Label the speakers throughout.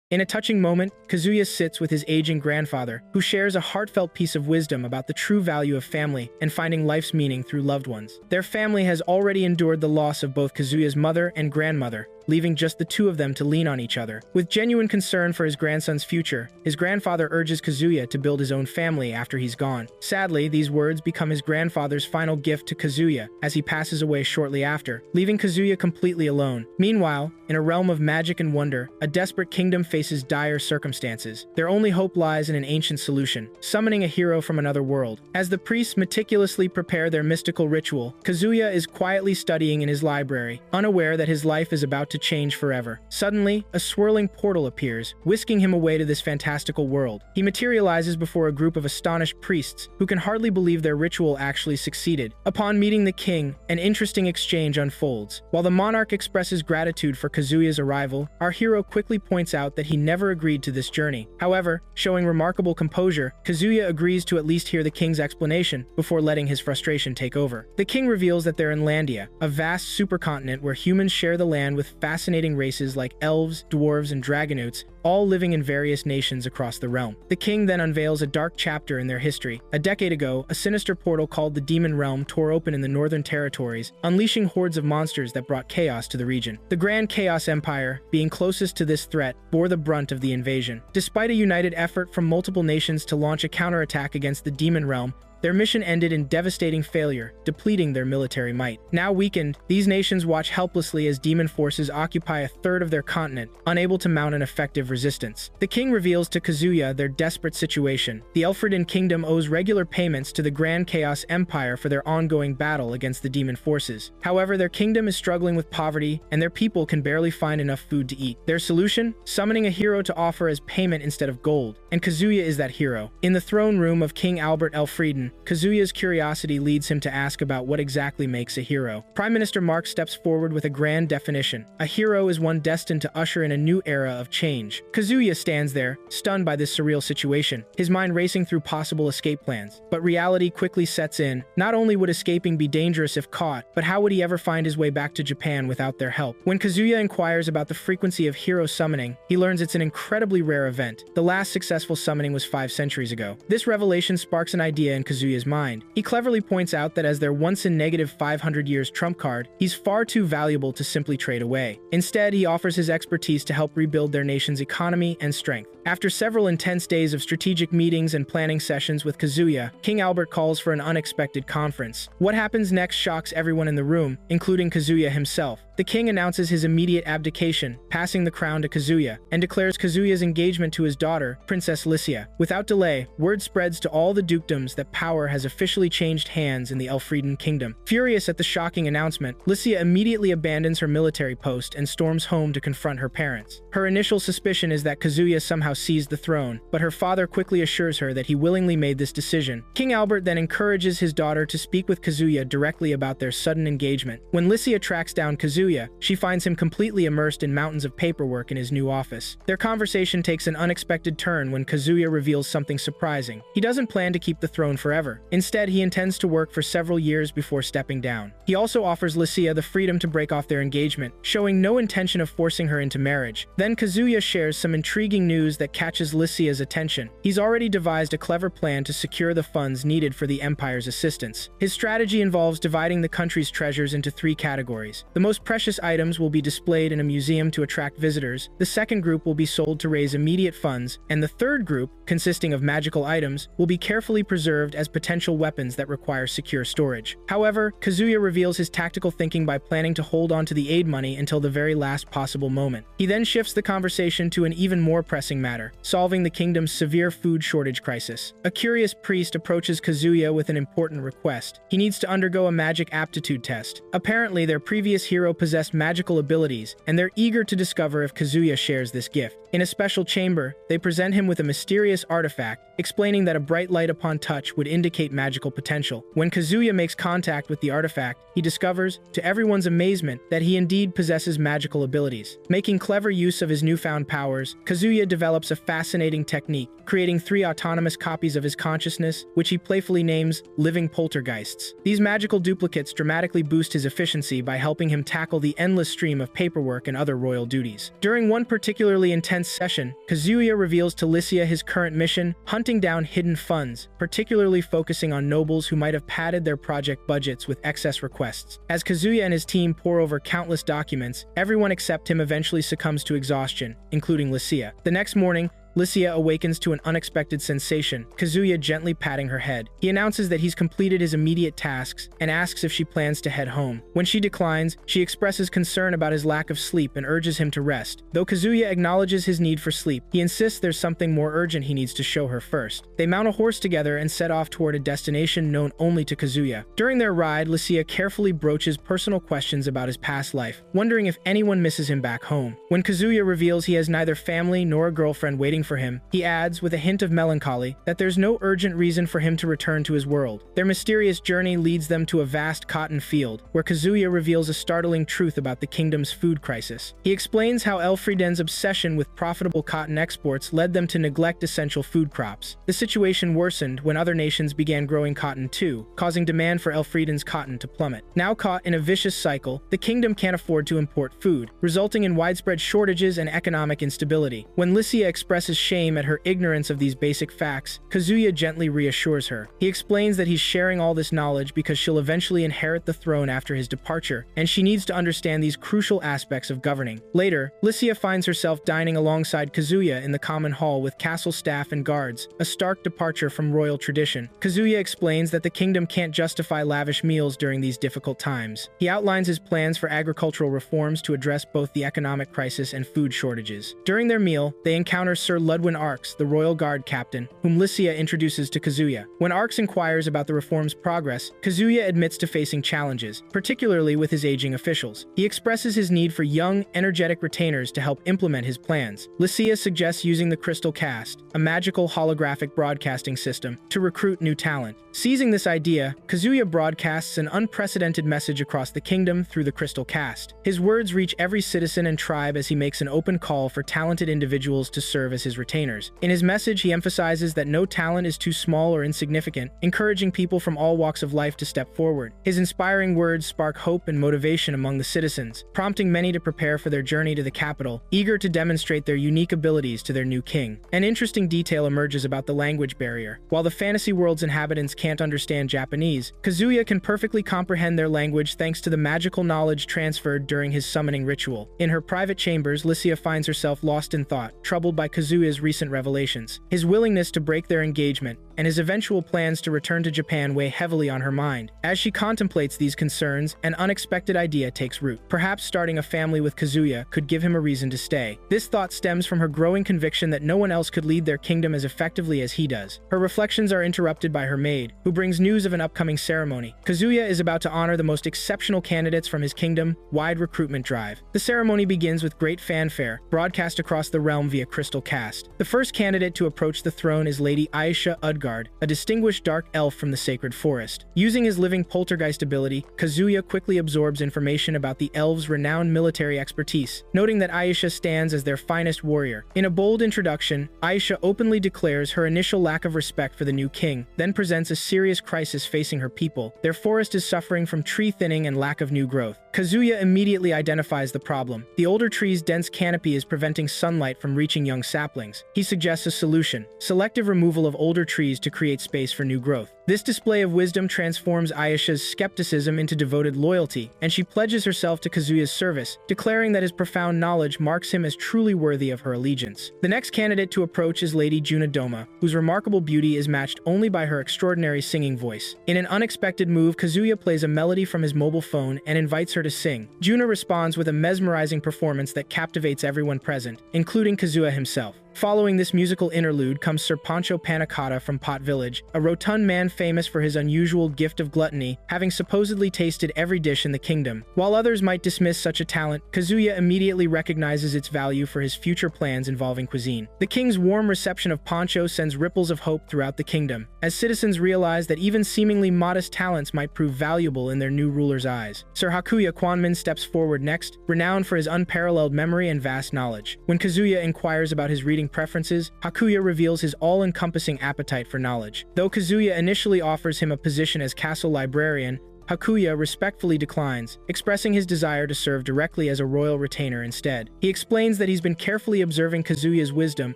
Speaker 1: In a touching moment, Kazuya sits with his aging grandfather, who shares a heartfelt piece of wisdom about the true value of family and finding life's meaning through loved ones. Their family has already endured the loss of both Kazuya's mother and grandmother, leaving just the two of them to lean on each other. With genuine concern for his grandson's future, his grandfather urges Kazuya to build his own family after he's gone. Sadly, these words become his grandfather's final gift to Kazuya as he passes away shortly after, leaving Kazuya completely alone. Meanwhile, in a realm of magic and wonder, a desperate kingdom faces dire circumstances. Their only hope lies in an ancient solution, summoning a hero from another world. As the priests meticulously prepare their mystical ritual, Kazuya is quietly studying in his library, unaware that his life is about to change forever. Suddenly, a swirling portal appears, whisking him away to this fantastical world. He materializes before a group of astonished priests who can hardly believe their ritual actually succeeded. Upon meeting the king, an interesting exchange unfolds. While the monarch expresses gratitude for Kazuya's arrival, our hero quickly points out that he never agreed to this journey. However, showing remarkable composure, Kazuya agrees to at least hear the king's explanation before letting his frustration take over. The king reveals that they're in Landia, a vast supercontinent where humans share the land with fascinating races like elves, dwarves, and dragonutes, all living in various nations across the realm. The king then unveils a dark chapter in their history. A decade ago, a sinister portal called the Demon Realm tore open in the northern territories, unleashing hordes of monsters that brought chaos to the region. The Grand Chaos Empire, being closest to this threat, bore the brunt of the invasion. Despite a united effort from multiple nations to launch a counterattack against the Demon Realm, their mission ended in devastating failure, depleting their military might. Now weakened, these nations watch helplessly as demon forces occupy a third of their continent, unable to mount an effective resistance. The king reveals to Kazuya their desperate situation. The Elfridan Kingdom owes regular payments to the Grand Chaos Empire for their ongoing battle against the demon forces. However, their kingdom is struggling with poverty, and their people can barely find enough food to eat. Their solution? Summoning a hero to offer as payment instead of gold. And Kazuya is that hero. In the throne room of King Albert Elfridan, Kazuya's curiosity leads him to ask about what exactly makes a hero. Prime Minister Mark steps forward with a grand definition. A hero is one destined to usher in a new era of change. Kazuya stands there, stunned by this surreal situation, his mind racing through possible escape plans. But reality quickly sets in. Not only would escaping be dangerous if caught, but how would he ever find his way back to Japan without their help? When Kazuya inquires about the frequency of hero summoning, he learns it's an incredibly rare event. The last successful summoning was 5 centuries ago. This revelation sparks an idea in Kazuya's mind. He cleverly points out that as their once-in-negative 500 years trump card, he's far too valuable to simply trade away. Instead, he offers his expertise to help rebuild their nation's economy and strength. After several intense days of strategic meetings and planning sessions with Kazuya, King Albert calls for an unexpected conference. What happens next shocks everyone in the room, including Kazuya himself. The king announces his immediate abdication, passing the crown to Kazuya, and declares Kazuya's engagement to his daughter, Princess Lycia. Without delay, word spreads to all the dukedoms that power has officially changed hands in the Elfridan Kingdom. Furious at the shocking announcement, Lycia immediately abandons her military post and storms home to confront her parents. Her initial suspicion is that Kazuya somehow seized the throne, but her father quickly assures her that he willingly made this decision. King Albert then encourages his daughter to speak with Kazuya directly about their sudden engagement. When Lycia tracks down Kazuya, she finds him completely immersed in mountains of paperwork in his new office. Their conversation takes an unexpected turn when Kazuya reveals something surprising. He doesn't plan to keep the throne forever. Instead, he intends to work for several years before stepping down. He also offers Lycia the freedom to break off their engagement, showing no intention of forcing her into marriage. Then Kazuya shares some intriguing news that catches Lycia's attention. He's already devised a clever plan to secure the funds needed for the Empire's assistance. His strategy involves dividing the country's treasures into 3 categories. The most precious items will be displayed in a museum to attract visitors, the second group will be sold to raise immediate funds, and the third group, consisting of magical items, will be carefully preserved as potential weapons that require secure storage. However, Kazuya reveals his tactical thinking by planning to hold on to the aid money until the very last possible moment. He then shifts the conversation to an even more pressing matter, solving the kingdom's severe food shortage crisis. A curious priest approaches Kazuya with an important request. He needs to undergo a magic aptitude test. Apparently, their previous hero possessed magical abilities, and they're eager to discover if Kazuya shares this gift. In a special chamber, they present him with a mysterious artifact explaining that a bright light upon touch would indicate magical potential. When Kazuya makes contact with the artifact, he discovers, to everyone's amazement, that he indeed possesses magical abilities. Making clever use of his newfound powers, Kazuya develops a fascinating technique, creating 3 autonomous copies of his consciousness, which he playfully names living poltergeists. These magical duplicates dramatically boost his efficiency by helping him tackle the endless stream of paperwork and other royal duties. During one particularly intense session, Kazuya reveals to Lycia his current mission, hunting down hidden funds, particularly focusing on nobles who might have padded their project budgets with excess requests. As Kazuya and his team pore over countless documents, everyone except him eventually succumbs to exhaustion, including Lycia. The next morning, Lycia awakens to an unexpected sensation, Kazuya gently patting her head. He announces that he's completed his immediate tasks and asks if she plans to head home. When she declines, she expresses concern about his lack of sleep and urges him to rest. Though Kazuya acknowledges his need for sleep, he insists there's something more urgent he needs to show her first. They mount a horse together and set off toward a destination known only to Kazuya. During their ride, Lycia carefully broaches personal questions about his past life, wondering if anyone misses him back home. When Kazuya reveals he has neither family nor a girlfriend waiting for him, he adds, with a hint of melancholy, that there's no urgent reason for him to return to his world. Their mysterious journey leads them to a vast cotton field, where Kazuya reveals a startling truth about the kingdom's food crisis. He explains how Elfrieden's obsession with profitable cotton exports led them to neglect essential food crops. The situation worsened when other nations began growing cotton too, causing demand for Elfrieden's cotton to plummet. Now caught in a vicious cycle, the kingdom can't afford to import food, resulting in widespread shortages and economic instability. When Lycia expresses shame at her ignorance of these basic facts, Kazuya gently reassures her. He explains that he's sharing all this knowledge because she'll eventually inherit the throne after his departure, and she needs to understand these crucial aspects of governing. Later, Lycia finds herself dining alongside Kazuya in the common hall with castle staff and guards, a stark departure from royal tradition. Kazuya explains that the kingdom can't justify lavish meals during these difficult times. He outlines his plans for agricultural reforms to address both the economic crisis and food shortages. During their meal, they encounter Sir Ludwin Arx, the royal guard captain, whom Lycia introduces to Kazuya. When Arx inquires about the reform's progress, Kazuya admits to facing challenges, particularly with his aging officials. He expresses his need for young, energetic retainers to help implement his plans. Lycia suggests using the Crystal Cast, a magical holographic broadcasting system, to recruit new talent. Seizing this idea, Kazuya broadcasts an unprecedented message across the kingdom through the Crystal Cast. His words reach every citizen and tribe as he makes an open call for talented individuals to serve as his retainers. In his message, he emphasizes that no talent is too small or insignificant, encouraging people from all walks of life to step forward. His inspiring words spark hope and motivation among the citizens, prompting many to prepare for their journey to the capital, eager to demonstrate their unique abilities to their new king. An interesting detail emerges about the language barrier. While the fantasy world's inhabitants can't understand Japanese, Kazuya can perfectly comprehend their language thanks to the magical knowledge transferred during his summoning ritual. In her private chambers, Lycia finds herself lost in thought, troubled by Kazuya's recent revelations. His willingness to break their engagement and his eventual plans to return to Japan weigh heavily on her mind. As she contemplates these concerns, an unexpected idea takes root. Perhaps starting a family with Kazuya could give him a reason to stay. This thought stems from her growing conviction that no one else could lead their kingdom as effectively as he does. Her reflections are interrupted by her maid, who brings news of an upcoming ceremony. Kazuya is about to honor the most exceptional candidates from his kingdom-wide recruitment drive. The ceremony begins with great fanfare, broadcast across the realm via Crystal Cast. The first candidate to approach the throne is Lady Aisha Udgard, a distinguished dark elf from the Sacred Forest. Using his living poltergeist ability, Kazuya quickly absorbs information about the elves' renowned military expertise, noting that Aisha stands as their finest warrior. In a bold introduction, Aisha openly declares her initial lack of respect for the new king, then presents a serious crisis facing her people. Their forest is suffering from tree thinning and lack of new growth. Kazuya immediately identifies the problem. The older tree's dense canopy is preventing sunlight from reaching young saplings. He suggests a solution: selective removal of older trees to create space for new growth. This display of wisdom transforms Aisha's skepticism into devoted loyalty, and she pledges herself to Kazuya's service, declaring that his profound knowledge marks him as truly worthy of her allegiance. The next candidate to approach is Lady Junodoma, whose remarkable beauty is matched only by her extraordinary singing voice. In an unexpected move, Kazuya plays a melody from his mobile phone and invites her to sing. Juna responds with a mesmerizing performance that captivates everyone present, including Kazuya himself. Following this musical interlude comes Sir Pancho Panicotta from Pot Village, a rotund man famous for his unusual gift of gluttony, having supposedly tasted every dish in the kingdom. While others might dismiss such a talent, Kazuya immediately recognizes its value for his future plans involving cuisine. The king's warm reception of Pancho sends ripples of hope throughout the kingdom, as citizens realize that even seemingly modest talents might prove valuable in their new ruler's eyes. Sir Hakuya Kwanmin steps forward next, renowned for his unparalleled memory and vast knowledge. When Kazuya inquires about his reading preferences, Hakuya reveals his all-encompassing appetite for knowledge. Though Kazuya initially offers him a position as castle librarian, Hakuya respectfully declines, expressing his desire to serve directly as a royal retainer instead. He explains that he's been carefully observing Kazuya's wisdom,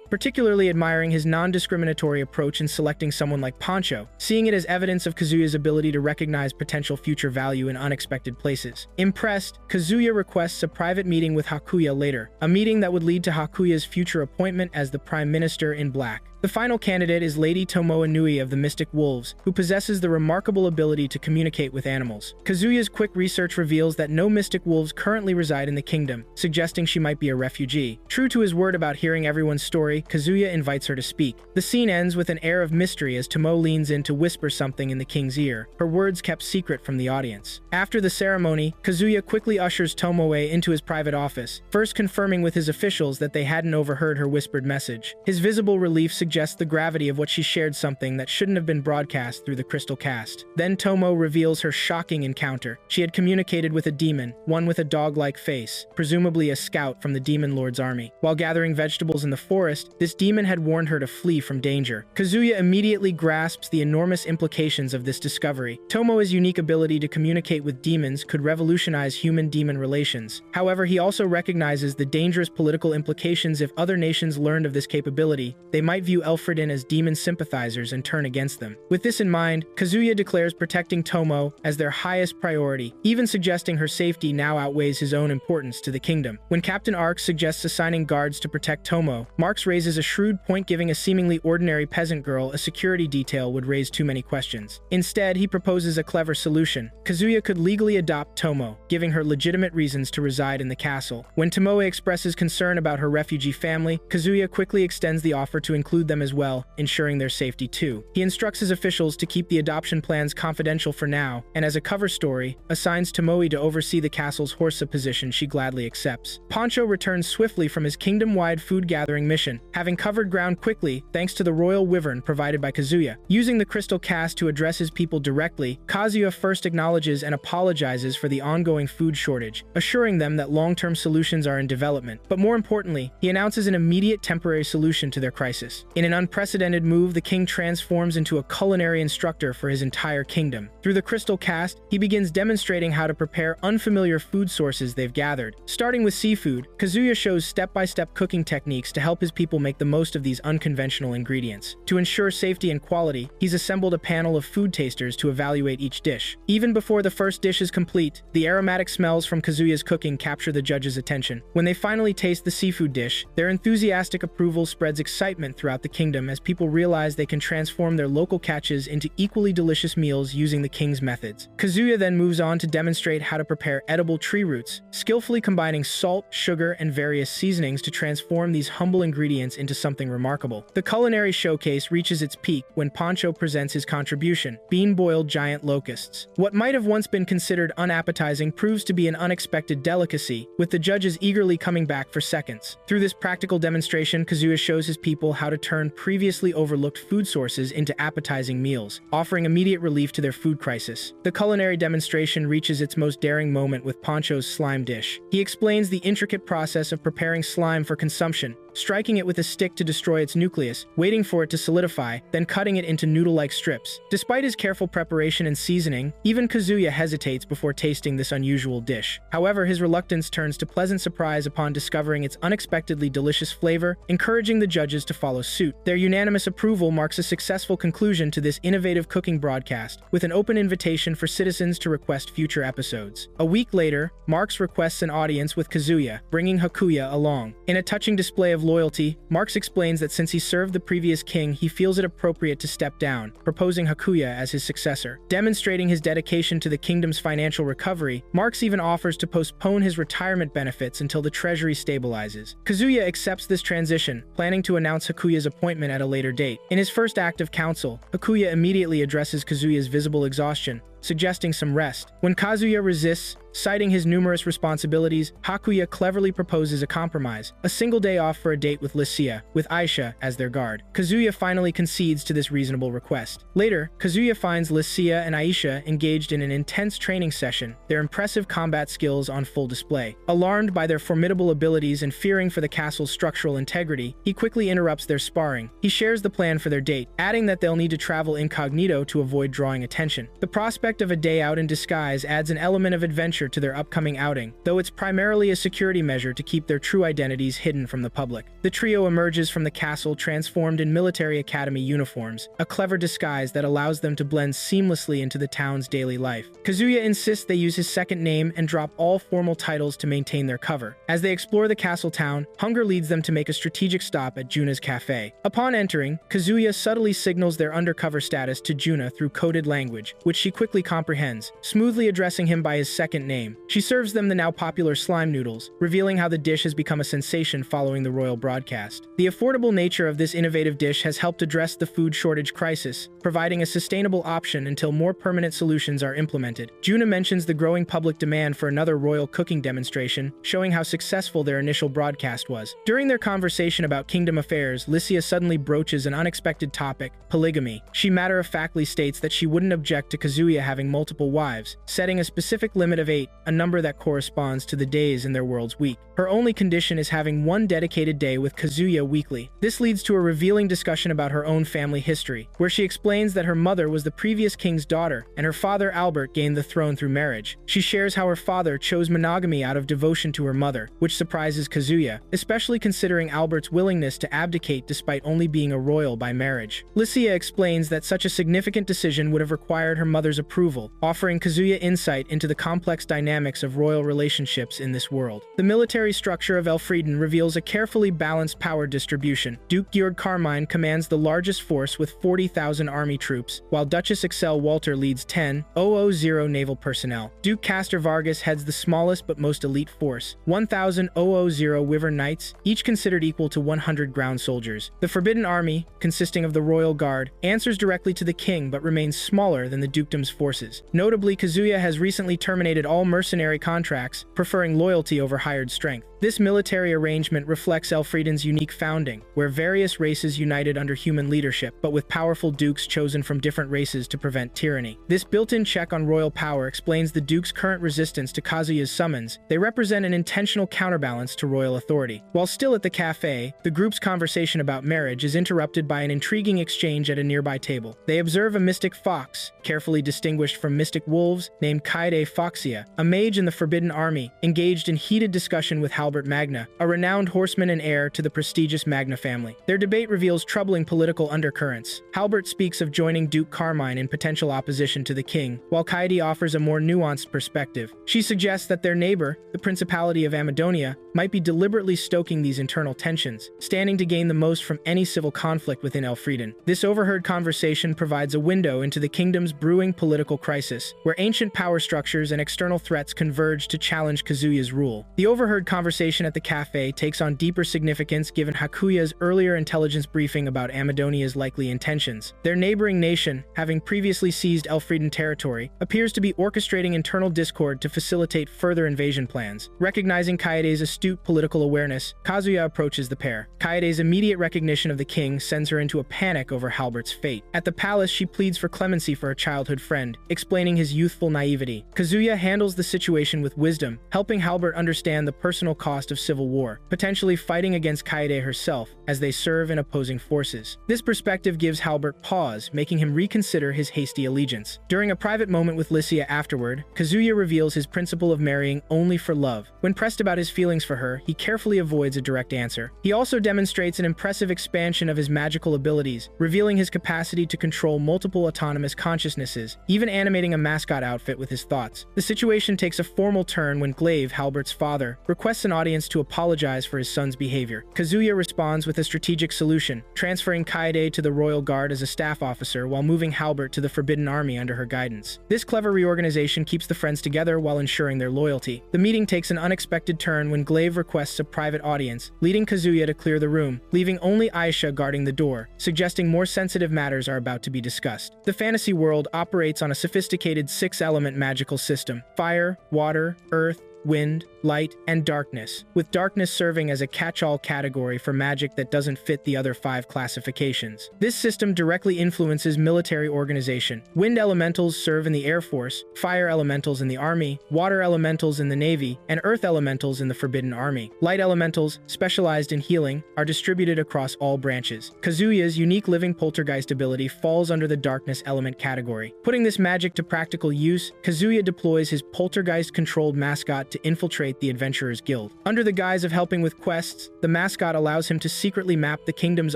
Speaker 1: particularly admiring his non-discriminatory approach in selecting someone like Pancho, seeing it as evidence of Kazuya's ability to recognize potential future value in unexpected places. Impressed, Kazuya requests a private meeting with Hakuya later, a meeting that would lead to Hakuya's future appointment as the Prime Minister in Black. The final candidate is Lady Tomoe Nui of the Mystic Wolves, who possesses the remarkable ability to communicate with animals. Kazuya's quick research reveals that no mystic wolves currently reside in the kingdom, suggesting she might be a refugee. True to his word about hearing everyone's story, Kazuya invites her to speak. The scene ends with an air of mystery as Tomoe leans in to whisper something in the king's ear, her words kept secret from the audience. After the ceremony, Kazuya quickly ushers Tomoe into his private office, first confirming with his officials that they hadn't overheard her whispered message. His visible relief suggests the gravity of what she shared, something that shouldn't have been broadcast through the crystal cast. Then Tomoe reveals her shocking encounter. She had communicated with a demon, one with a dog-like face, presumably a scout from the Demon Lord's army. While gathering vegetables in the forest, this demon had warned her to flee from danger. Kazuya immediately grasps the enormous implications of this discovery. Tomoe's unique ability to communicate with demons could revolutionize human-demon relations. However, he also recognizes the dangerous political implications if other nations learned of this capability. They might view Elfredin as demon sympathizers and turn against them. With this in mind, Kazuya declares protecting Tomoe as their highest priority, even suggesting her safety now outweighs his own importance to the kingdom. When Captain Arx suggests assigning guards to protect Tomoe, Marx raises a shrewd point, giving a seemingly ordinary peasant girl a security detail would raise too many questions. Instead, he proposes a clever solution. Kazuya could legally adopt Tomoe, giving her legitimate reasons to reside in the castle. When Tomoe expresses concern about her refugee family, Kazuya quickly extends the offer to include them as well, ensuring their safety too. He instructs his officials to keep the adoption plans confidential for now, and as a cover story, assigns Tomoe to oversee the castle's Horsa position she gladly accepts. Pancho returns swiftly from his kingdom-wide food-gathering mission, having covered ground quickly thanks to the royal wyvern provided by Kazuya. Using the crystal cast to address his people directly, Kazuya first acknowledges and apologizes for the ongoing food shortage, assuring them that long-term solutions are in development. But more importantly, he announces an immediate temporary solution to their crisis. In an unprecedented move, the king transforms into a culinary instructor for his entire kingdom. Through the crystal cast, he begins demonstrating how to prepare unfamiliar food sources they've gathered. Starting with seafood, Kazuya shows step-by-step cooking techniques to help his people make the most of these unconventional ingredients. To ensure safety and quality, he's assembled a panel of food tasters to evaluate each dish. Even before the first dish is complete, the aromatic smells from Kazuya's cooking capture the judges' attention. When they finally taste the seafood dish, their enthusiastic approval spreads excitement throughout the kingdom as people realize they can transform their local catches into equally delicious meals using the king's methods. Kazuya then moves on to demonstrate how to prepare edible tree roots, skillfully combining salt, sugar, and various seasonings to transform these humble ingredients into something remarkable. The culinary showcase reaches its peak when Pancho presents his contribution, bean-boiled giant locusts. What might have once been considered unappetizing proves to be an unexpected delicacy, with the judges eagerly coming back for seconds. Through this practical demonstration, Kazuya shows his people how to turn previously overlooked food sources into appetizing meals, offering immediate relief to their food crisis. The culinary demonstration reaches its most daring moment with Pancho's slime dish. He explains the intricate process of preparing slime for consumption, striking it with a stick to destroy its nucleus, waiting for it to solidify, then cutting it into noodle-like strips. Despite his careful preparation and seasoning, even Kazuya hesitates before tasting this unusual dish. However, his reluctance turns to pleasant surprise upon discovering its unexpectedly delicious flavor, encouraging the judges to follow suit. Their unanimous approval marks a successful conclusion to this innovative cooking broadcast, with an open invitation for citizens to request future episodes. A week later, Marx requests an audience with Kazuya, bringing Hakuya along. In a touching display of of loyalty, Marx explains that since he served the previous king, he feels it appropriate to step down, proposing Hakuya as his successor. Demonstrating his dedication to the kingdom's financial recovery, Marx even offers to postpone his retirement benefits until the treasury stabilizes. Kazuya accepts this transition, planning to announce Hakuya's appointment at a later date. In his first act of council, Hakuya immediately addresses Kazuya's visible exhaustion, suggesting some rest. When Kazuya resists, citing his numerous responsibilities, Hakuya cleverly proposes a compromise, a single day off for a date with Lycia, with Aisha as their guard. Kazuya finally concedes to this reasonable request. Later, Kazuya finds Lycia and Aisha engaged in an intense training session, their impressive combat skills on full display. Alarmed by their formidable abilities and fearing for the castle's structural integrity, he quickly interrupts their sparring. He shares the plan for their date, adding that they'll need to travel incognito to avoid drawing attention. The prospect of a day out in disguise adds an element of adventure to their upcoming outing, though it's primarily a security measure to keep their true identities hidden from the public. The trio emerges from the castle transformed in military academy uniforms, a clever disguise that allows them to blend seamlessly into the town's daily life. Kazuya insists they use his second name and drop all formal titles to maintain their cover. As they explore the castle town, hunger leads them to make a strategic stop at Juna's cafe. Upon entering, Kazuya subtly signals their undercover status to Juna through coded language, which she quickly comprehends, smoothly addressing him by his second name. She serves them the now popular slime noodles, revealing how the dish has become a sensation following the royal broadcast. The affordable nature of this innovative dish has helped address the food shortage crisis, providing a sustainable option until more permanent solutions are implemented. Juna mentions the growing public demand for another royal cooking demonstration, showing how successful their initial broadcast was. During their conversation about kingdom affairs, Lycia suddenly broaches an unexpected topic: polygamy. She matter-of-factly states that she wouldn't object to Kazuya having multiple wives, setting a specific limit of 8, a number that corresponds to the days in their world's week. Her only condition is having one dedicated day with Kazuya weekly. This leads to a revealing discussion about her own family history, where she explains that her mother was the previous king's daughter, and her father Albert gained the throne through marriage. She shares how her father chose monogamy out of devotion to her mother, which surprises Kazuya, especially considering Albert's willingness to abdicate despite only being a royal by marriage. Lycia explains that such a significant decision would have required her mother's approval, offering Kazuya insight into the complex dynamics of royal relationships in this world. The military structure of Elfrieden reveals a carefully balanced power distribution. Duke Georg Carmine commands the largest force with 40,000 army troops, while Duchess Excel Walter leads 10,000 naval personnel. Duke Castor Vargas heads the smallest but most elite force, 1,000 Wyvern Knights, each considered equal to 100 ground soldiers. The Forbidden Army, consisting of the Royal Guard, answers directly to the king but remains smaller than the dukedom's forces. Notably, Kazuya has recently terminated all mercenary contracts, preferring loyalty over hired strength. This military arrangement reflects Elfrieden's unique founding, where various races united under human leadership, but with powerful dukes chosen from different races to prevent tyranny. This built-in check on royal power explains the duke's current resistance to Kazuya's summons. They represent an intentional counterbalance to royal authority. While still at the cafe, the group's conversation about marriage is interrupted by an intriguing exchange at a nearby table. They observe a mystic fox, carefully distinguished from mystic wolves, named Kaede Foxia, a mage in the Forbidden Army, engaged in heated discussion with Halbert Magna, a renowned horseman and heir to the prestigious Magna family. Their debate reveals troubling political undercurrents. Halbert speaks of joining Duke Carmine in potential opposition to the king, while Kaede offers a more nuanced perspective. She suggests that their neighbor, the Principality of Amadonia, might be deliberately stoking these internal tensions, standing to gain the most from any civil conflict within Elfrieden. This overheard conversation provides a window into the kingdom's brewing political crisis, where ancient power structures and external threats converge to challenge Kazuya's rule. The overheard conversation at the cafe takes on deeper significance given Hakuya's earlier intelligence briefing about Amadonia's likely intentions. Their neighboring nation, having previously seized Elfrieden territory, appears to be orchestrating internal discord to facilitate further invasion plans. Recognizing Kaede's astute political awareness, Kazuya approaches the pair. Kaede's immediate recognition of the king sends her into a panic over Halbert's fate. At the palace, she pleads for clemency for a childhood friend, explaining his youthful naivety. Kazuya handles the situation with wisdom, helping Halbert understand the personal cost of civil war, potentially fighting against Kaede herself as they serve in opposing forces. This perspective gives Halbert pause, making him reconsider his hasty allegiance. During a private moment with Lycia afterward, Kazuya reveals his principle of marrying only for love. When pressed about his feelings for her, he carefully avoids a direct answer. He also demonstrates an impressive expansion of his magical abilities, revealing his capacity to control multiple autonomous consciousnesses, even animating a mascot outfit with his thoughts. The situation takes a formal turn when Glaive, Halbert's father, requests an audience to apologize for his son's behavior. Kazuya responds with a strategic solution, transferring Kaede to the Royal Guard as a staff officer while moving Halbert to the Forbidden Army under her guidance. This clever reorganization keeps the friends together while ensuring their loyalty. The meeting takes an unexpected turn when Glaive requests a private audience, leading Kazuya to clear the room, leaving only Aisha guarding the door, suggesting more sensitive matters are about to be discussed. The fantasy world operates on a sophisticated 6-element magical system: fire, water, earth, wind, light, and darkness, with darkness serving as a catch-all category for magic that doesn't fit the other 5 classifications. This system directly influences military organization. Wind elementals serve in the Air Force, fire elementals in the Army, water elementals in the Navy, and earth elementals in the Forbidden Army. Light elementals, specialized in healing, are distributed across all branches. Kazuya's unique living poltergeist ability falls under the darkness element category. Putting this magic to practical use, Kazuya deploys his poltergeist-controlled mascot to infiltrate the Adventurers Guild. Under the guise of helping with quests, the mascot allows him to secretly map the kingdom's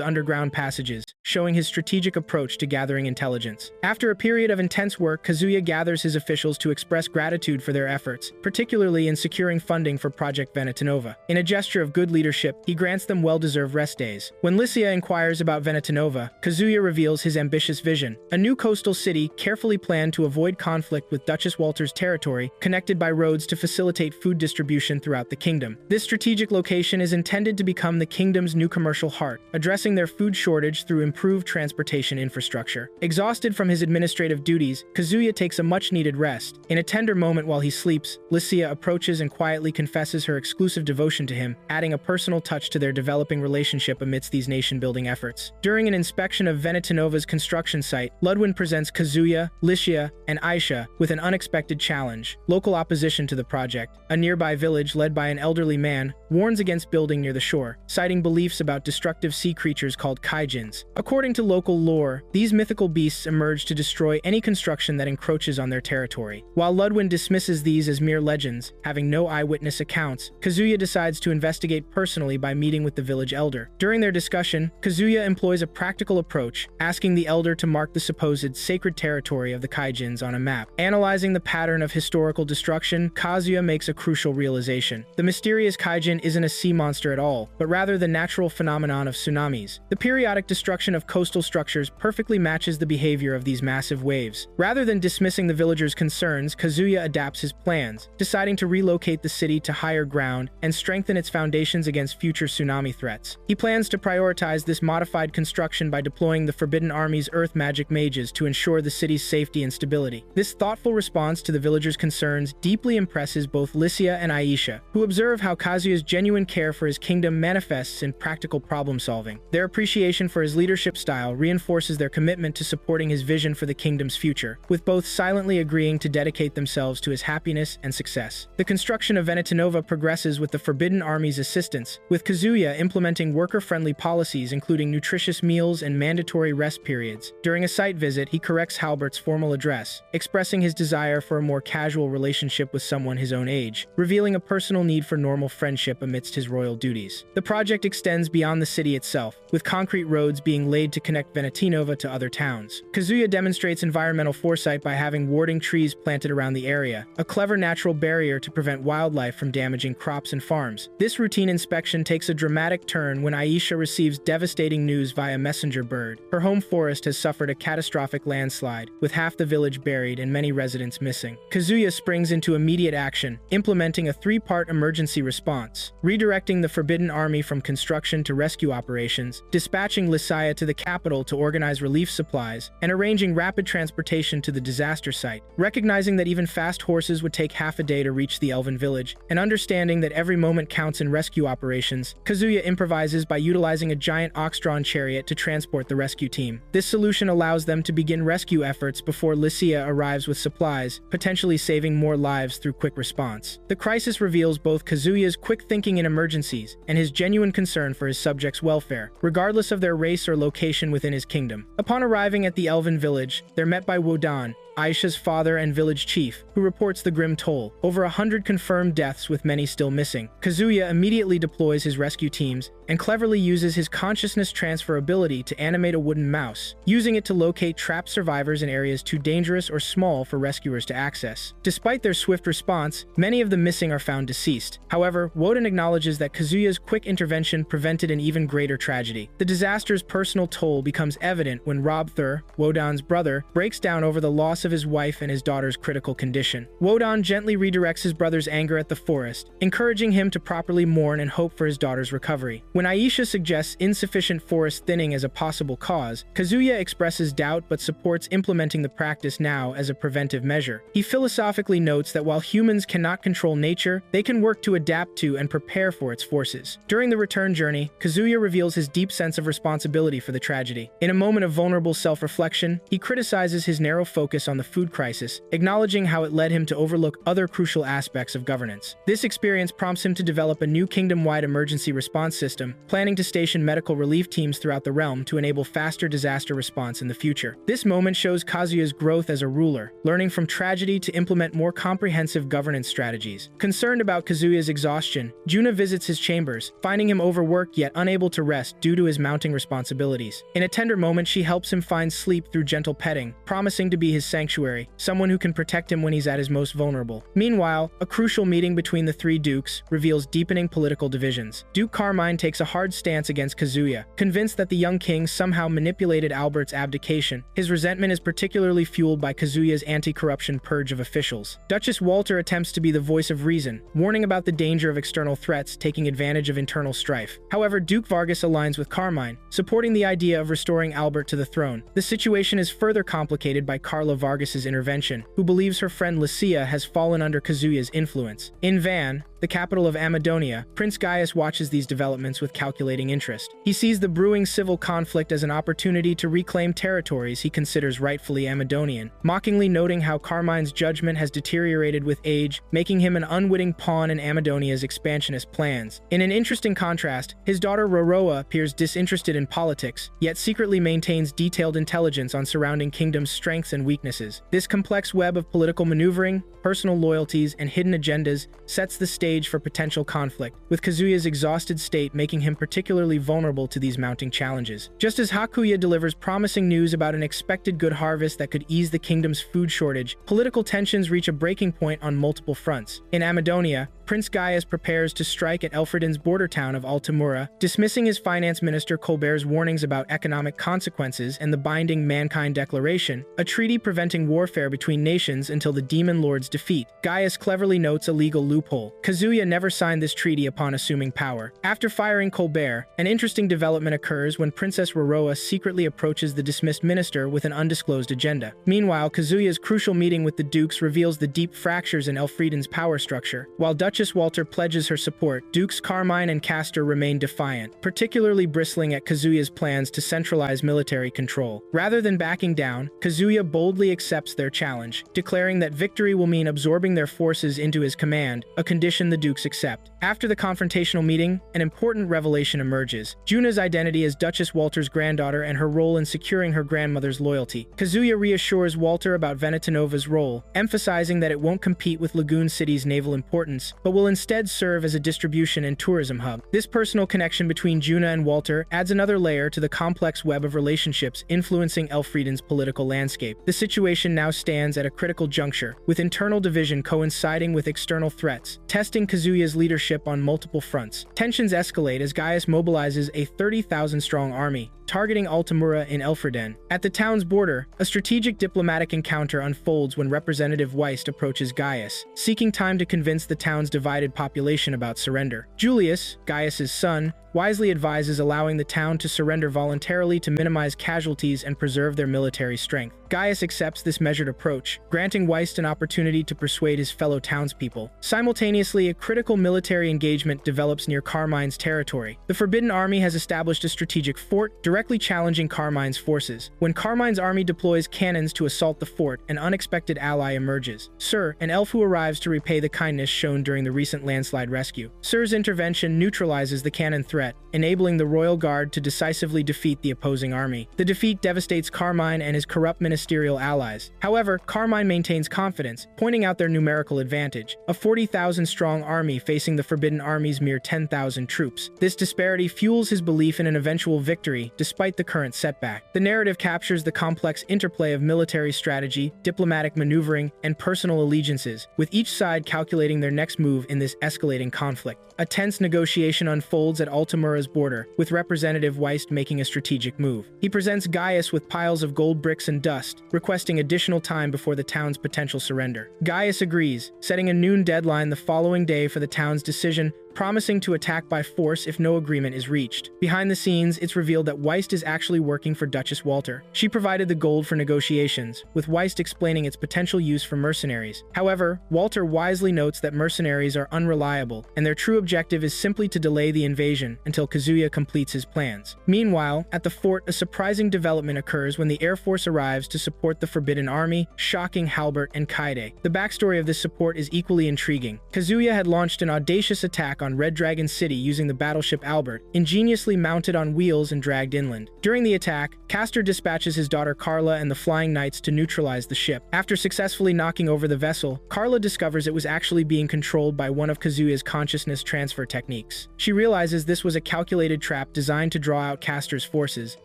Speaker 1: underground passages, showing his strategic approach to gathering intelligence. After a period of intense work, Kazuya gathers his officials to express gratitude for their efforts, particularly in securing funding for Project Venetonova. In a gesture of good leadership, he grants them well-deserved rest days. When Lycia inquires about Venetonova, Kazuya reveals his ambitious vision: a new coastal city carefully planned to avoid conflict with Duchess Walter's territory, connected by roads to facilitate food distribution throughout the kingdom. This strategic location is intended to become the kingdom's new commercial heart, addressing their food shortage through improved transportation infrastructure. Exhausted from his administrative duties, Kazuya takes a much-needed rest. In a tender moment while he sleeps, Lycia approaches and quietly confesses her exclusive devotion to him, adding a personal touch to their developing relationship amidst these nation-building efforts. During an inspection of Venetonova's construction site, Ludwin presents Kazuya, Lycia, and Aisha with an unexpected challenge: local opposition to the project. A nearby village led by an elderly man warns against building near the shore, citing beliefs about destructive sea creatures called kaijins. According to local lore, these mythical beasts emerge to destroy any construction that encroaches on their territory. While Ludwin dismisses these as mere legends, having no eyewitness accounts, Kazuya decides to investigate personally by meeting with the village elder. During their discussion, Kazuya employs a practical approach, asking the elder to mark the supposed sacred territory of the kaijins on a map. Analyzing the pattern of historical destruction, Kazuya makes a crucial realization. The mysterious kaijin isn't a sea monster at all, but rather the natural phenomenon of tsunamis. The periodic destruction of coastal structures perfectly matches the behavior of these massive waves. Rather than dismissing the villagers' concerns, Kazuya adapts his plans, deciding to relocate the city to higher ground and strengthen its foundations against future tsunami threats. He plans to prioritize this modified construction by deploying the Forbidden Army's earth magic mages to ensure the city's safety and stability. This thoughtful response to the villagers' concerns deeply impresses both Lycia and Aisha, who observe how Kazuya's genuine care for his kingdom manifests in practical problem-solving. Their appreciation for his leadership style reinforces their commitment to supporting his vision for the kingdom's future, with both silently agreeing to dedicate themselves to his happiness and success. The construction of Venetonova progresses with the Forbidden Army's assistance, with Kazuya implementing worker-friendly policies including nutritious meals and mandatory rest periods. During a site visit, he corrects Halbert's formal address, expressing his desire for a more casual relationship with someone his own age, revealing a personal need for normal friendship amidst his royal duties. The project extends beyond the city itself, with concrete roads being laid to connect Venetonova to other towns. Kazuya demonstrates environmental foresight by having warding trees planted around the area, a clever natural barrier to prevent wildlife from damaging crops and farms. This routine inspection takes a dramatic turn when Aisha receives devastating news via messenger bird. Her home forest has suffered a catastrophic landslide, with half the village buried and many residents missing. Kazuya springs into immediate action, implementing a 3-part emergency response: redirecting the Forbidden Army from construction to rescue operations, dispatching Lycia to the capital to organize relief supplies, and arranging rapid transportation to the disaster site. Recognizing that even fast horses would take half a day to reach the elven village, and understanding that every moment counts in rescue operations, Kazuya improvises by utilizing a giant ox-drawn chariot to transport the rescue team. This solution allows them to begin rescue efforts before Lycia arrives with supplies, potentially saving more lives through quick response. The crisis reveals both Kazuya's quick thinking in emergencies and his genuine concern for his subjects' welfare, regardless of their race or location within his kingdom. Upon arriving at the elven village, they're met by Wodan, Aisha's father and village chief, who reports the grim toll. Over 100 confirmed deaths with many still missing. Kazuya immediately deploys his rescue teams and cleverly uses his consciousness transfer ability to animate a wooden mouse, using it to locate trapped survivors in areas too dangerous or small for rescuers to access. Despite their swift response, many of the missing are found deceased. However, Woden acknowledges that Kazuya's quick intervention prevented an even greater tragedy. The disaster's personal toll becomes evident when Rob Thur, Wodan's brother, breaks down over the loss of his wife and his daughter's critical condition. Wodan gently redirects his brother's anger at the forest, encouraging him to properly mourn and hope for his daughter's recovery. When Aisha suggests insufficient forest thinning as a possible cause, Kazuya expresses doubt but supports implementing the practice now as a preventive measure. He philosophically notes that while humans cannot control nature, they can work to adapt to and prepare for its forces. During the return journey, Kazuya reveals his deep sense of responsibility for the tragedy. In a moment of vulnerable self-reflection, he criticizes his narrow focus on the food crisis, acknowledging how it led him to overlook other crucial aspects of governance. This experience prompts him to develop a new kingdom-wide emergency response system, planning to station medical relief teams throughout the realm to enable faster disaster response in the future. This moment shows Kazuya's growth as a ruler, learning from tragedy to implement more comprehensive governance strategies. Concerned about Kazuya's exhaustion, Juna visits his chambers, finding him overworked yet unable to rest due to his mounting responsibilities. In a tender moment, she helps him find sleep through gentle petting, promising to be his sanctuary, someone who can protect him when he's at his most vulnerable. Meanwhile, a crucial meeting between the three dukes reveals deepening political divisions. Duke Carmine takes a hard stance against Kazuya, convinced that the young king somehow manipulated Albert's abdication. His resentment is particularly fueled by Kazuya's anti-corruption purge of officials. Duchess Walter attempts to be the voice of reason, warning about the danger of external threats taking advantage of internal strife. However, Duke Vargas aligns with Carmine, supporting the idea of restoring Albert to the throne. The situation is further complicated by Carla Vargas's intervention, who believes her friend Lucia has fallen under Kazuya's influence. In Van, the capital of Amadonia, Prince Gaius watches these developments with calculating interest. He sees the brewing civil conflict as an opportunity to reclaim territories he considers rightfully Amadonian, mockingly noting how Carmine's judgment has deteriorated with age, making him an unwitting pawn in Amadonia's expansionist plans. In an interesting contrast, his daughter Roroa appears disinterested in politics, yet secretly maintains detailed intelligence on surrounding kingdoms' strengths and weaknesses. This complex web of political maneuvering, personal loyalties, and hidden agendas sets the stage for potential conflict, with Kazuya's exhausted state making him particularly vulnerable to these mounting challenges. Just as Hakuya delivers promising news about an expected good harvest that could ease the kingdom's food shortage, political tensions reach a breaking point on multiple fronts. In Amadonia, Prince Gaius prepares to strike at Elfriden's border town of Altamura, dismissing his finance minister Colbert's warnings about economic consequences and the binding Mankind Declaration, a treaty preventing warfare between nations until the Demon Lord's defeat. Gaius cleverly notes a legal loophole. Kazuya never signed this treaty upon assuming power. After firing Colbert, an interesting development occurs when Princess Roroa secretly approaches the dismissed minister with an undisclosed agenda. Meanwhile, Kazuya's crucial meeting with the dukes reveals the deep fractures in Elfriden's power structure. While Duchess Walter pledges her support, Dukes Carmine and Castor remain defiant, particularly bristling at Kazuya's plans to centralize military control. Rather than backing down, Kazuya boldly accepts their challenge, declaring that victory will mean absorbing their forces into his command, a condition the dukes accept. After the confrontational meeting, an important revelation emerges: Juna's identity as Duchess Walter's granddaughter and her role in securing her grandmother's loyalty. Kazuya reassures Walter about Venetanova's role, emphasizing that it won't compete with Lagoon City's naval importance, but will instead serve as a distribution and tourism hub. This personal connection between Juna and Walter adds another layer to the complex web of relationships influencing Elfriden's political landscape. The situation now stands at a critical juncture, with internal division coinciding with external threats, testing Kazuya's leadership on multiple fronts. Tensions escalate as Gaius mobilizes a 30,000-strong army, targeting Altamura in Elfriden. At the town's border, a strategic diplomatic encounter unfolds when Representative Weist approaches Gaius, seeking time to convince the town's divided population about surrender. Julius, Gaius's son, wisely advises allowing the town to surrender voluntarily to minimize casualties and preserve their military strength. Gaius accepts this measured approach, granting Weist an opportunity to persuade his fellow townspeople. Simultaneously, a critical military engagement develops near Carmine's territory. The Forbidden Army has established a strategic fort directly directly challenging Carmine's forces. When Carmine's army deploys cannons to assault the fort, an unexpected ally emerges. Sir, an elf who arrives to repay the kindness shown during the recent landslide rescue. Sir's intervention neutralizes the cannon threat, enabling the royal guard to decisively defeat the opposing army. The defeat devastates Carmine and his corrupt ministerial allies. However, Carmine maintains confidence, pointing out their numerical advantage, a 40,000-strong army facing the Forbidden Army's mere 10,000 troops. This disparity fuels his belief in an eventual victory, despite the current setback. The narrative captures the complex interplay of military strategy, diplomatic maneuvering, and personal allegiances, with each side calculating their next move in this escalating conflict. A tense negotiation unfolds at Altamura's border, with Representative Weist making a strategic move. He presents Gaius with piles of gold bricks and dust, requesting additional time before the town's potential surrender. Gaius agrees, setting a noon deadline the following day for the town's decision, promising to attack by force if no agreement is reached. Behind the scenes, it's revealed that Weist is actually working for Duchess Walter. She provided the gold for negotiations, with Weist explaining its potential use for mercenaries. However, Walter wisely notes that mercenaries are unreliable, and their true objective is simply to delay the invasion until Kazuya completes his plans. Meanwhile, at the fort, a surprising development occurs when the Air Force arrives to support the Forbidden Army, shocking Halbert and Kaede. The backstory of this support is equally intriguing. Kazuya had launched an audacious attack on Red Dragon City using the battleship Albert, ingeniously mounted on wheels and dragged inland. During the attack, Castor dispatches his daughter Carla and the Flying Knights to neutralize the ship. After successfully knocking over the vessel, Carla discovers it was actually being controlled by one of Kazuya's consciousness transfer techniques. She realizes this was a calculated trap designed to draw out Castor's forces,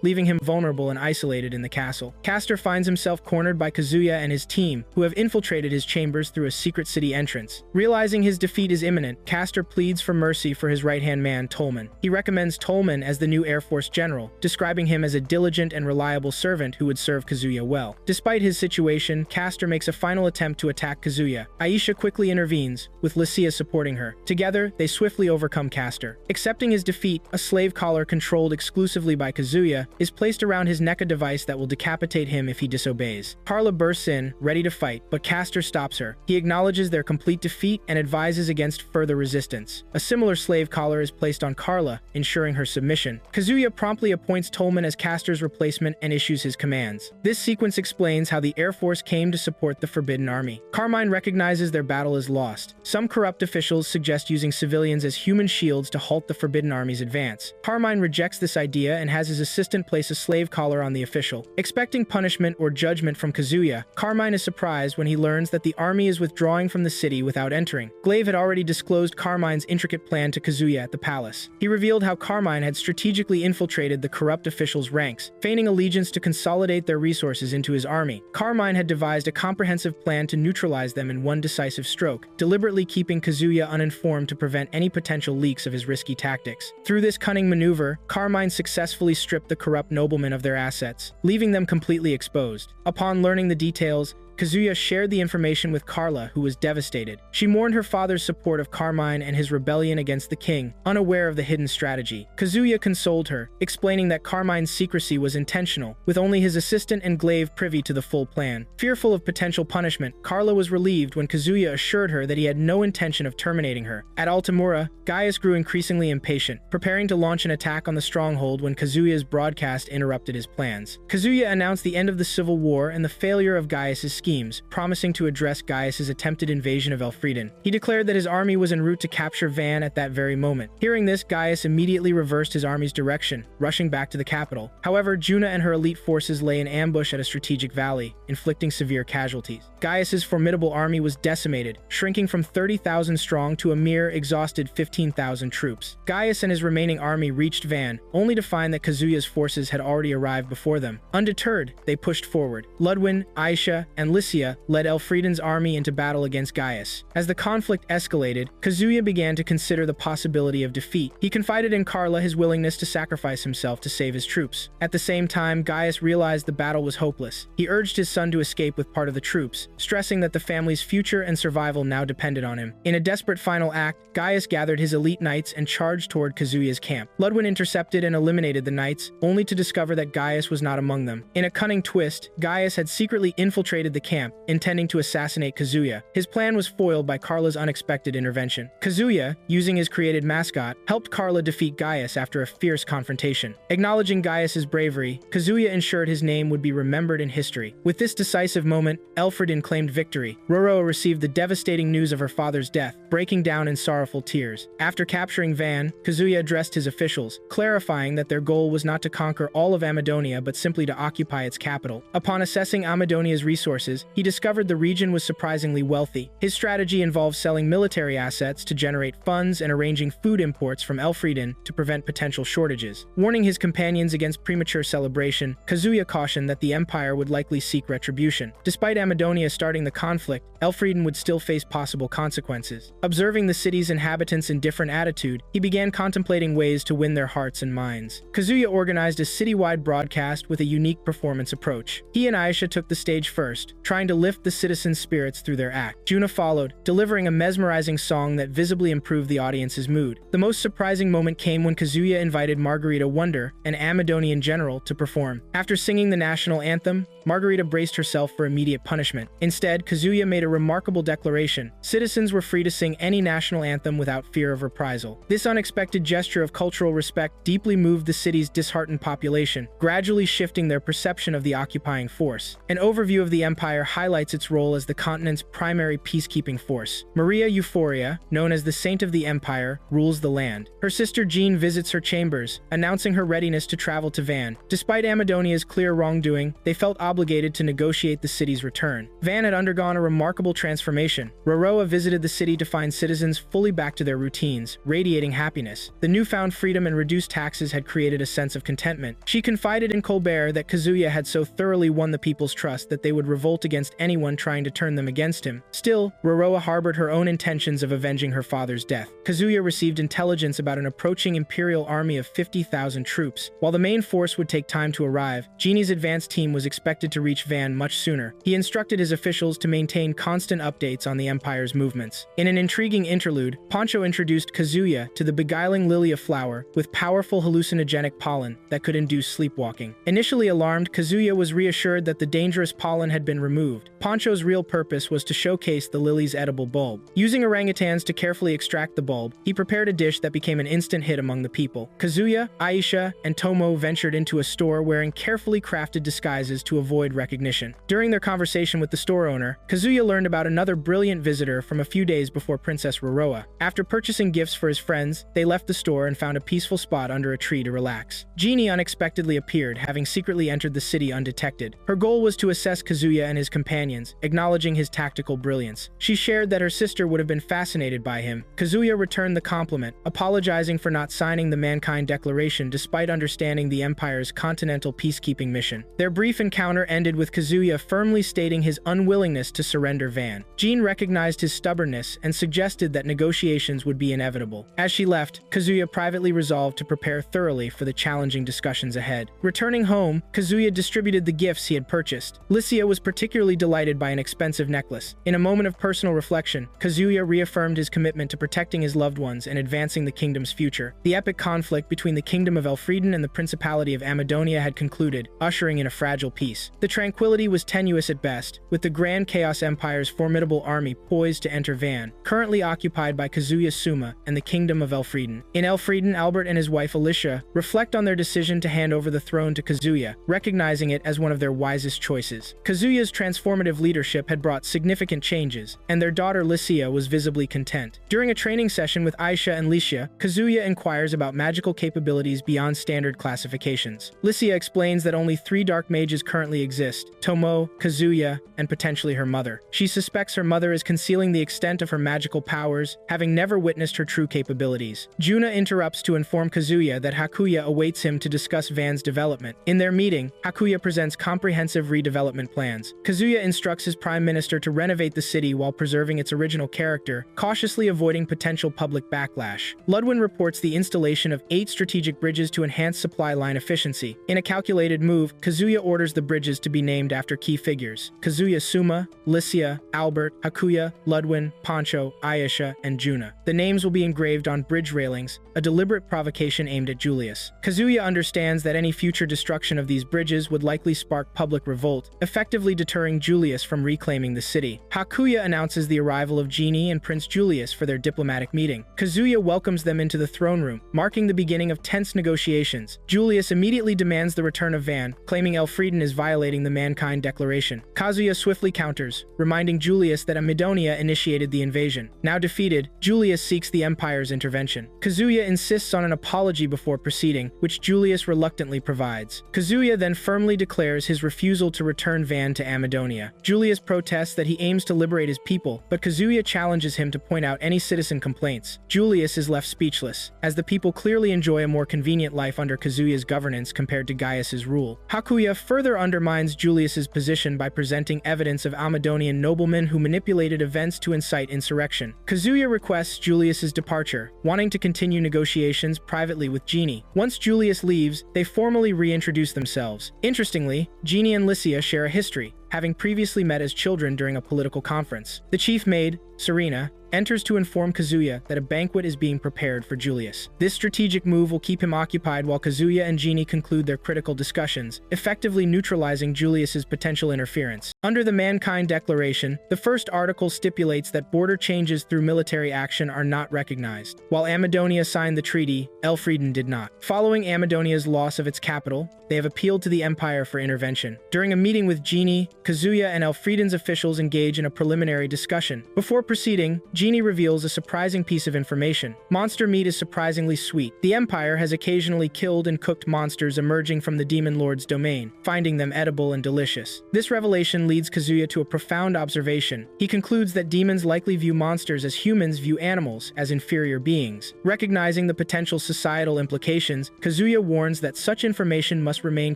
Speaker 1: leaving him vulnerable and isolated in the castle. Castor finds himself cornered by Kazuya and his team, who have infiltrated his chambers through a secret city entrance. Realizing his defeat is imminent, Castor pleads for mercy for his right-hand man, Tolman. He recommends Tolman as the new Air Force general, describing him as a diligent and reliable servant who would serve Kazuya well. Despite his situation, Castor makes a final attempt to attack Kazuya. Aisha quickly intervenes, with Lucia supporting her. Together, they swiftly overcome Castor. Accepting his defeat, a slave collar controlled exclusively by Kazuya is placed around his neck, a device that will decapitate him if he disobeys. Carla bursts in, ready to fight, but Castor stops her. He acknowledges their complete defeat and advises against further resistance. A similar slave collar is placed on Carla, ensuring her submission. Kazuya promptly appoints Tolman as Castor's replacement and issues his commands. This sequence explains how the Air Force came to support the Forbidden Army. Carmine recognizes their battle is lost. Some corrupt officials suggest using civilians as human shields to halt the Forbidden Army's advance. Carmine rejects this idea and has his assistant place a slave collar on the official. Expecting punishment or judgment from Kazuya, Carmine is surprised when he learns that the army is withdrawing from the city without entering. Glaive had already disclosed Carmine's intricate plan to Kazuya at the palace. He revealed how Carmine had strategically infiltrated the corrupt officials' ranks, feigning allegiance to consolidate their resources into his army. Carmine had devised a comprehensive plan to neutralize them in one decisive stroke, deliberately keeping Kazuya uninformed to prevent any potential leaks of his risky tactics. Through this cunning maneuver, Carmine successfully stripped the corrupt noblemen of their assets, leaving them completely exposed. Upon learning the details, Kazuya shared the information with Carla, who was devastated. She mourned her father's support of Carmine and his rebellion against the king, unaware of the hidden strategy. Kazuya consoled her, explaining that Carmine's secrecy was intentional, with only his assistant and Glaive privy to the full plan. Fearful of potential punishment, Carla was relieved when Kazuya assured her that he had no intention of terminating her. At Altamura, Gaius grew increasingly impatient, preparing to launch an attack on the stronghold when Kazuya's broadcast interrupted his plans. Kazuya announced the end of the civil war and the failure of Gaius's schemes, promising to address Gaius's attempted invasion of Elfrieden. He declared that his army was en route to capture Van at that very moment. Hearing this, Gaius immediately reversed his army's direction, rushing back to the capital. However, Juna and her elite forces lay in ambush at a strategic valley, inflicting severe casualties. Gaius's formidable army was decimated, shrinking from 30,000 strong to a mere exhausted 15,000 troops. Gaius and his remaining army reached Van, only to find that Kazuya's forces had already arrived before them. Undeterred, they pushed forward. Ludwin, Aisha, and Lycia led Elfrieden's army into battle against Gaius. As the conflict escalated, Kazuya began to consider the possibility of defeat. He confided in Carla his willingness to sacrifice himself to save his troops. At the same time, Gaius realized the battle was hopeless. He urged his son to escape with part of the troops, stressing that the family's future and survival now depended on him. In a desperate final act, Gaius gathered his elite knights and charged toward Kazuya's camp. Ludwin intercepted and eliminated the knights, only to discover that Gaius was not among them. In a cunning twist, Gaius had secretly infiltrated the camp, intending to assassinate Kazuya. His plan was foiled by Carla's unexpected intervention. Kazuya, using his created mascot, helped Carla defeat Gaius after a fierce confrontation. Acknowledging Gaius's bravery, Kazuya ensured his name would be remembered in history. With this decisive moment, Elfrieden claimed victory. Roroa received the devastating news of her father's death, breaking down in sorrowful tears. After capturing Van, Kazuya addressed his officials, clarifying that their goal was not to conquer all of Amadonia but simply to occupy its capital. Upon assessing Amadonia's resources, he discovered the region was surprisingly wealthy. His strategy involved selling military assets to generate funds and arranging food imports from Elfrieden to prevent potential shortages. Warning his companions against premature celebration, Kazuya cautioned that the Empire would likely seek retribution. Despite Amadonia starting the conflict, Elfrieden would still face possible consequences. Observing the city's inhabitants' indifferent attitude, he began contemplating ways to win their hearts and minds. Kazuya organized a citywide broadcast with a unique performance approach. He and Aisha took the stage first, trying to lift the citizens' spirits through their act. Juna followed, delivering a mesmerizing song that visibly improved the audience's mood. The most surprising moment came when Kazuya invited Margarita Wonder, an Amadonian general, to perform. After singing the national anthem, Margarita braced herself for immediate punishment. Instead, Kazuya made a remarkable declaration. Citizens were free to sing any national anthem without fear of reprisal. This unexpected gesture of cultural respect deeply moved the city's disheartened population, gradually shifting their perception of the occupying force. An overview of the Empire highlights its role as the continent's primary peacekeeping force. Maria Euphoria, known as the Saint of the Empire, rules the land. Her sister Jean visits her chambers, announcing her readiness to travel to Van. Despite Amadonia's clear wrongdoing, they felt obligated to negotiate the city's return. Van had undergone a remarkable transformation. Roroa visited the city to find citizens fully back to their routines, radiating happiness. The newfound freedom and reduced taxes had created a sense of contentment. She confided in Colbert that Kazuya had so thoroughly won the people's trust that they would revolt against anyone trying to turn them against him. Still, Roroa harbored her own intentions of avenging her father's death. Kazuya received intelligence about an approaching Imperial army of 50,000 troops. While the main force would take time to arrive, Genie's advance team was expected to reach Van much sooner. He instructed his officials to maintain constant updates on the Empire's movements. In an intriguing interlude, Poncho introduced Kazuya to the beguiling Lilia flower with powerful hallucinogenic pollen that could induce sleepwalking. Initially alarmed, Kazuya was reassured that the dangerous pollen had been removed. Poncho's real purpose was to showcase the lily's edible bulb. Using orangutans to carefully extract the bulb, he prepared a dish that became an instant hit among the people. Kazuya, Aisha, and Tomo ventured into a store wearing carefully crafted disguises to avoid recognition. During their conversation with the store owner, Kazuya learned about another brilliant visitor from a few days before Princess Roroa. After purchasing gifts for his friends, they left the store and found a peaceful spot under a tree to relax. Genie unexpectedly appeared, having secretly entered the city undetected. Her goal was to assess Kazuya and his companions, acknowledging his tactical brilliance. She shared that her sister would have been fascinated by him. Kazuya returned the compliment, apologizing for not signing the Mankind Declaration despite understanding the Empire's continental peacekeeping mission. Their brief encounter ended with Kazuya firmly stating his unwillingness to surrender Van. Jean recognized his stubbornness and suggested that negotiations would be inevitable. As she left, Kazuya privately resolved to prepare thoroughly for the challenging discussions ahead. Returning home, Kazuya distributed the gifts he had purchased. Licia was particularly delighted by an expensive necklace. In a moment of personal reflection, Kazuya reaffirmed his commitment to protecting his loved ones and advancing the kingdom's future. The epic conflict between the Kingdom of Elfrieden and the Principality of Amadonia had concluded, ushering in a fragile peace. The tranquility was tenuous at best, with the Grand Chaos Empire's formidable army poised to enter Van, currently occupied by Kazuya Souma and the Kingdom of Elfrieden. In Elfrieden, Albert and his wife Alicia reflect on their decision to hand over the throne to Kazuya, recognizing it as one of their wisest choices. Kazuya's transformative leadership had brought significant changes, and their daughter Licia was visibly content. During a training session with Aisha and Licia, Kazuya inquires about magical capabilities beyond standard classifications. Licia explains that only 3 dark mages currently exist: Tomo, Kazuya, and potentially her mother. She suspects her mother is concealing the extent of her magical powers, having never witnessed her true capabilities. Juna interrupts to inform Kazuya that Hakuya awaits him to discuss Van's development. In their meeting, Hakuya presents comprehensive redevelopment plans. Kazuya instructs his prime minister to renovate the city while preserving its original character, cautiously avoiding potential public backlash. Ludwin reports the installation of 8 strategic bridges to enhance supply line efficiency. In a calculated move, Kazuya orders the bridges to be named after key figures: Kazuya Souma, Licia, Albert, Hakuya, Ludwin, Poncho, Ayesha, and Juna. The names will be engraved on bridge railings, a deliberate provocation aimed at Julius. Kazuya understands that any future destruction of these bridges would likely spark public revolt, effectively deterring deterring Julius from reclaiming the city. Hakuya announces the arrival of Genie and Prince Julius for their diplomatic meeting. Kazuya welcomes them into the throne room, marking the beginning of tense negotiations. Julius immediately demands the return of Van, claiming Elfrieden is violating the Mankind Declaration. Kazuya swiftly counters, reminding Julius that Amadonia initiated the invasion. Now defeated, Julius seeks the Empire's intervention. Kazuya insists on an apology before proceeding, which Julius reluctantly provides. Kazuya then firmly declares his refusal to return Van to Amadonia. Julius protests that he aims to liberate his people, but Kazuya challenges him to point out any citizen complaints. Julius is left speechless, as the people clearly enjoy a more convenient life under Kazuya's governance compared to Gaius's rule. Hakuya further undermines Julius's position by presenting evidence of Amadonian noblemen who manipulated events to incite insurrection. Kazuya requests Julius's departure, wanting to continue negotiations privately with Genie. Once Julius leaves, they formally reintroduce themselves. Interestingly, Genie and Lycia share a history, having previously met as children during a political conference. The chief maid, Serena, enters to inform Kazuya that a banquet is being prepared for Julius. This strategic move will keep him occupied while Kazuya and Genie conclude their critical discussions, effectively neutralizing Julius's potential interference. Under the Mankind Declaration, the first article stipulates that border changes through military action are not recognized. While Amadonia signed the treaty, Elfrieden did not. Following Amadonia's loss of its capital, they have appealed to the Empire for intervention. During a meeting with Genie, Kazuya and Elfrieden's officials engage in a preliminary discussion. Before proceeding, Genie reveals a surprising piece of information. Monster meat is surprisingly sweet. The Empire has occasionally killed and cooked monsters emerging from the Demon Lord's domain, finding them edible and delicious. This revelation leads Kazuya to a profound observation. He concludes that demons likely view monsters as humans view animals, as inferior beings. Recognizing the potential societal implications, Kazuya warns that such information must remain